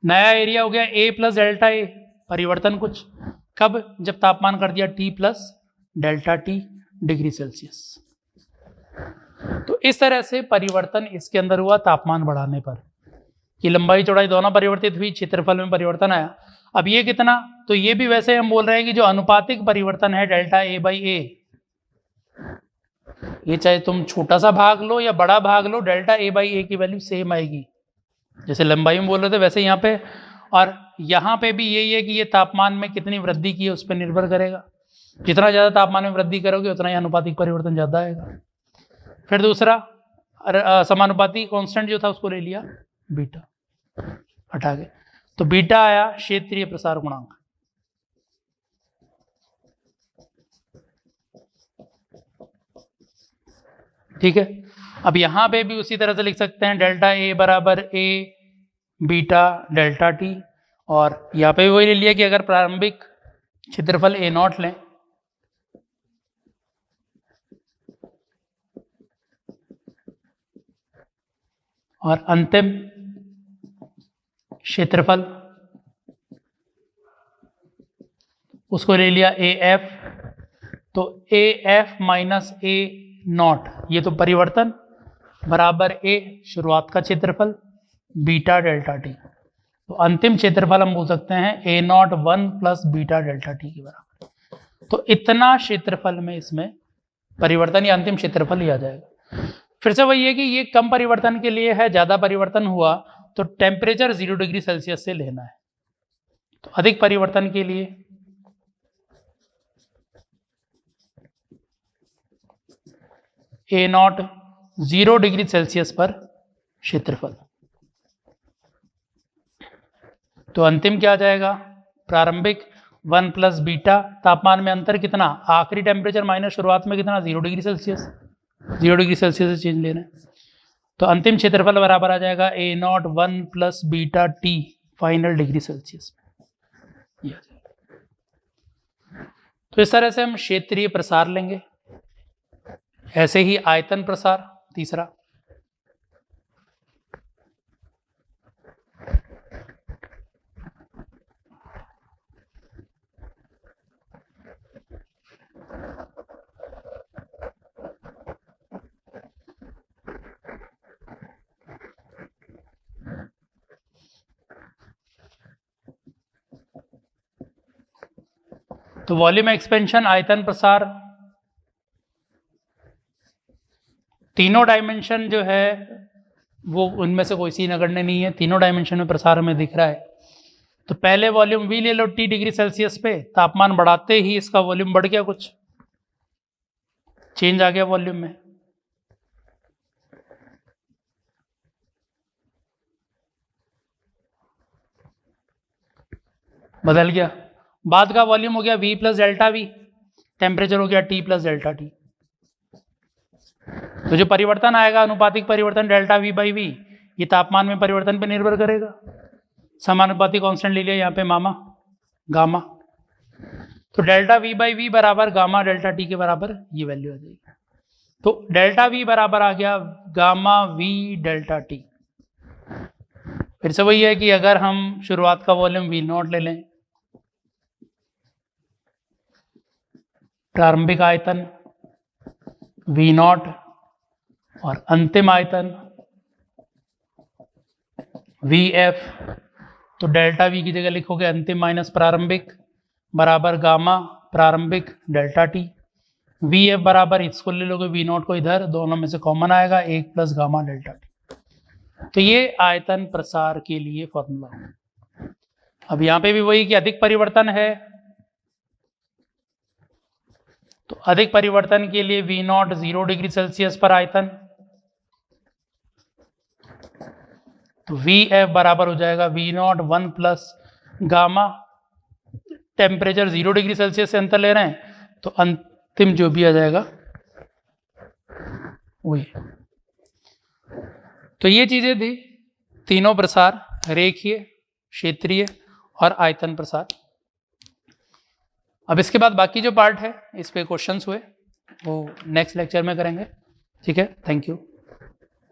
नया एरिया हो गया A प्लस डेल्टा ए। परिवर्तन कुछ कब, जब तापमान कर दिया T plus delta T degree Celsius. तो इस तरह से परिवर्तन इसके अंदर हुआ तापमान बढ़ाने पर, कि लंबाई चौड़ाई दोनों परिवर्तित हुई, क्षेत्रफल में परिवर्तन आया। अब ये कितना, तो ये भी वैसे हम बोल रहे हैं कि जो अनुपातिक परिवर्तन है डेल्टा ए बाई ए, ये चाहे तुम छोटा सा भाग लो या बड़ा भाग लो, डेल्टा ए बाई ए की वैल्यू सेम आएगी। जैसे लंबाई में बोल रहे थे वैसे यहाँ पे, और यहाँ पे भी यही है कि ये तापमान में कितनी वृद्धि की है उस पर निर्भर करेगा। जितना ज़्यादा तापमान में वृद्धि करोगे उतना ही अनुपातिक परिवर्तन ज़्यादा आएगा। फिर दूसरा समानुपाती कांस्टेंट जो था उसको ले लिया बीटा, हटा के, तो बीटा आया क्षेत्रीय प्रसार गुणांक। ठीक है, अब यहां पे भी उसी तरह से लिख सकते हैं डेल्टा ए बराबर ए बीटा डेल्टा टी, और यहाँ पे भी वही ले लिया कि अगर प्रारंभिक क्षेत्रफल ए नॉट लें और अंतिम क्षेत्रफल उसको ले लिया ए एफ, तो A F minus A not, ये तो परिवर्तन, बराबर ए शुरुआत का क्षेत्रफल बीटा डेल्टा टी। तो अंतिम क्षेत्रफल हम बोल सकते हैं A naught 1 plus beta delta T के बराबर। तो इतना क्षेत्रफल में इसमें परिवर्तन या अंतिम क्षेत्रफल ही आ जाएगा। फिर से वही है कि ये कम परिवर्तन के लिए है, ज़्यादा परिवर्तन हुआ तो टेम्परेचर 0 डिग्री सेल्सियस से लेना है। तो अधिक परिवर्तन के लिए ए नॉट 0 डिग्री सेल्सियस पर क्षेत्रफल, तो अंतिम क्या आ जाएगा, प्रारंभिक 1 प्लस बीटा, तापमान में अंतर कितना, आखिरी टेम्परेचर माइनस शुरुआत में कितना 0 डिग्री सेल्सियस, 0 डिग्री सेल्सियस से चेंज लेना है। तो अंतिम क्षेत्रफल बराबर आ जाएगा A naught 1 plus beta T final degree Celsius. तो इस तरह से हम क्षेत्रीय प्रसार लेंगे। ऐसे ही आयतन प्रसार तीसरा, तो वॉल्यूम एक्सपेंशन, आयतन प्रसार, तीनों डायमेंशन जो है वो उनमें से कोई सी नगण्य नहीं है, तीनों डायमेंशन में प्रसार हमें दिख रहा है। तो पहले वॉल्यूम V ले लो T डिग्री सेल्सियस पे, तापमान बढ़ाते ही इसका वॉल्यूम बढ़ गया, कुछ चेंज आ गया वॉल्यूम में। बदल गया। बाद का वॉल्यूम हो गया V plus delta V, temperature हो गया T प्लस डेल्टा T। तो जो परिवर्तन आएगा अनुपातिक परिवर्तन डेल्टा V बाई V, ये तापमान में परिवर्तन पे निर्भर करेगा। समानुपातिक कांस्टेंट ले लिया यहाँ पे मामा गामा, तो डेल्टा V बाई V बराबर गामा डेल्टा T के बराबर ये वैल्यू आ जाएगी। तो डेल्टा V बराबर आ गया गामा V डेल्टा T। फिर से वही है कि अगर हम शुरुआत का वॉल्यूम V नॉट ले लें, प्रारंभिक आयतन V नॉट और अंतिम आयतन VF, तो डेल्टा V की जगह लिखोगे अंतिम माइनस प्रारंभिक बराबर गामा प्रारंभिक डेल्टा T। VF बराबर इसको ले लोगे V नॉट को इधर, दोनों में से कॉमन आएगा 1 प्लस गामा डेल्टा T। तो ये आयतन प्रसार के लिए फॉर्मूला है। अब यहाँ पे भी वही कि अधिक परिवर्तन है, तो अधिक परिवर्तन के लिए V नॉट 0 डिग्री सेल्सियस पर आयतन, तो VF बराबर हो जाएगा V not 1 plus gamma, temperature 0 degree Celsius से अंतर ले रहे हैं तो अंतिम जो भी आ जाएगा वही। तो ये चीजें थी तीनों प्रसार, रेखीय, क्षेत्रीय और आयतन प्रसार। अब इसके बाद बाकी जो पार्ट है इस पे क्वेश्चंस हुए वो नेक्स्ट लेक्चर में करेंगे। ठीक है, थैंक यू।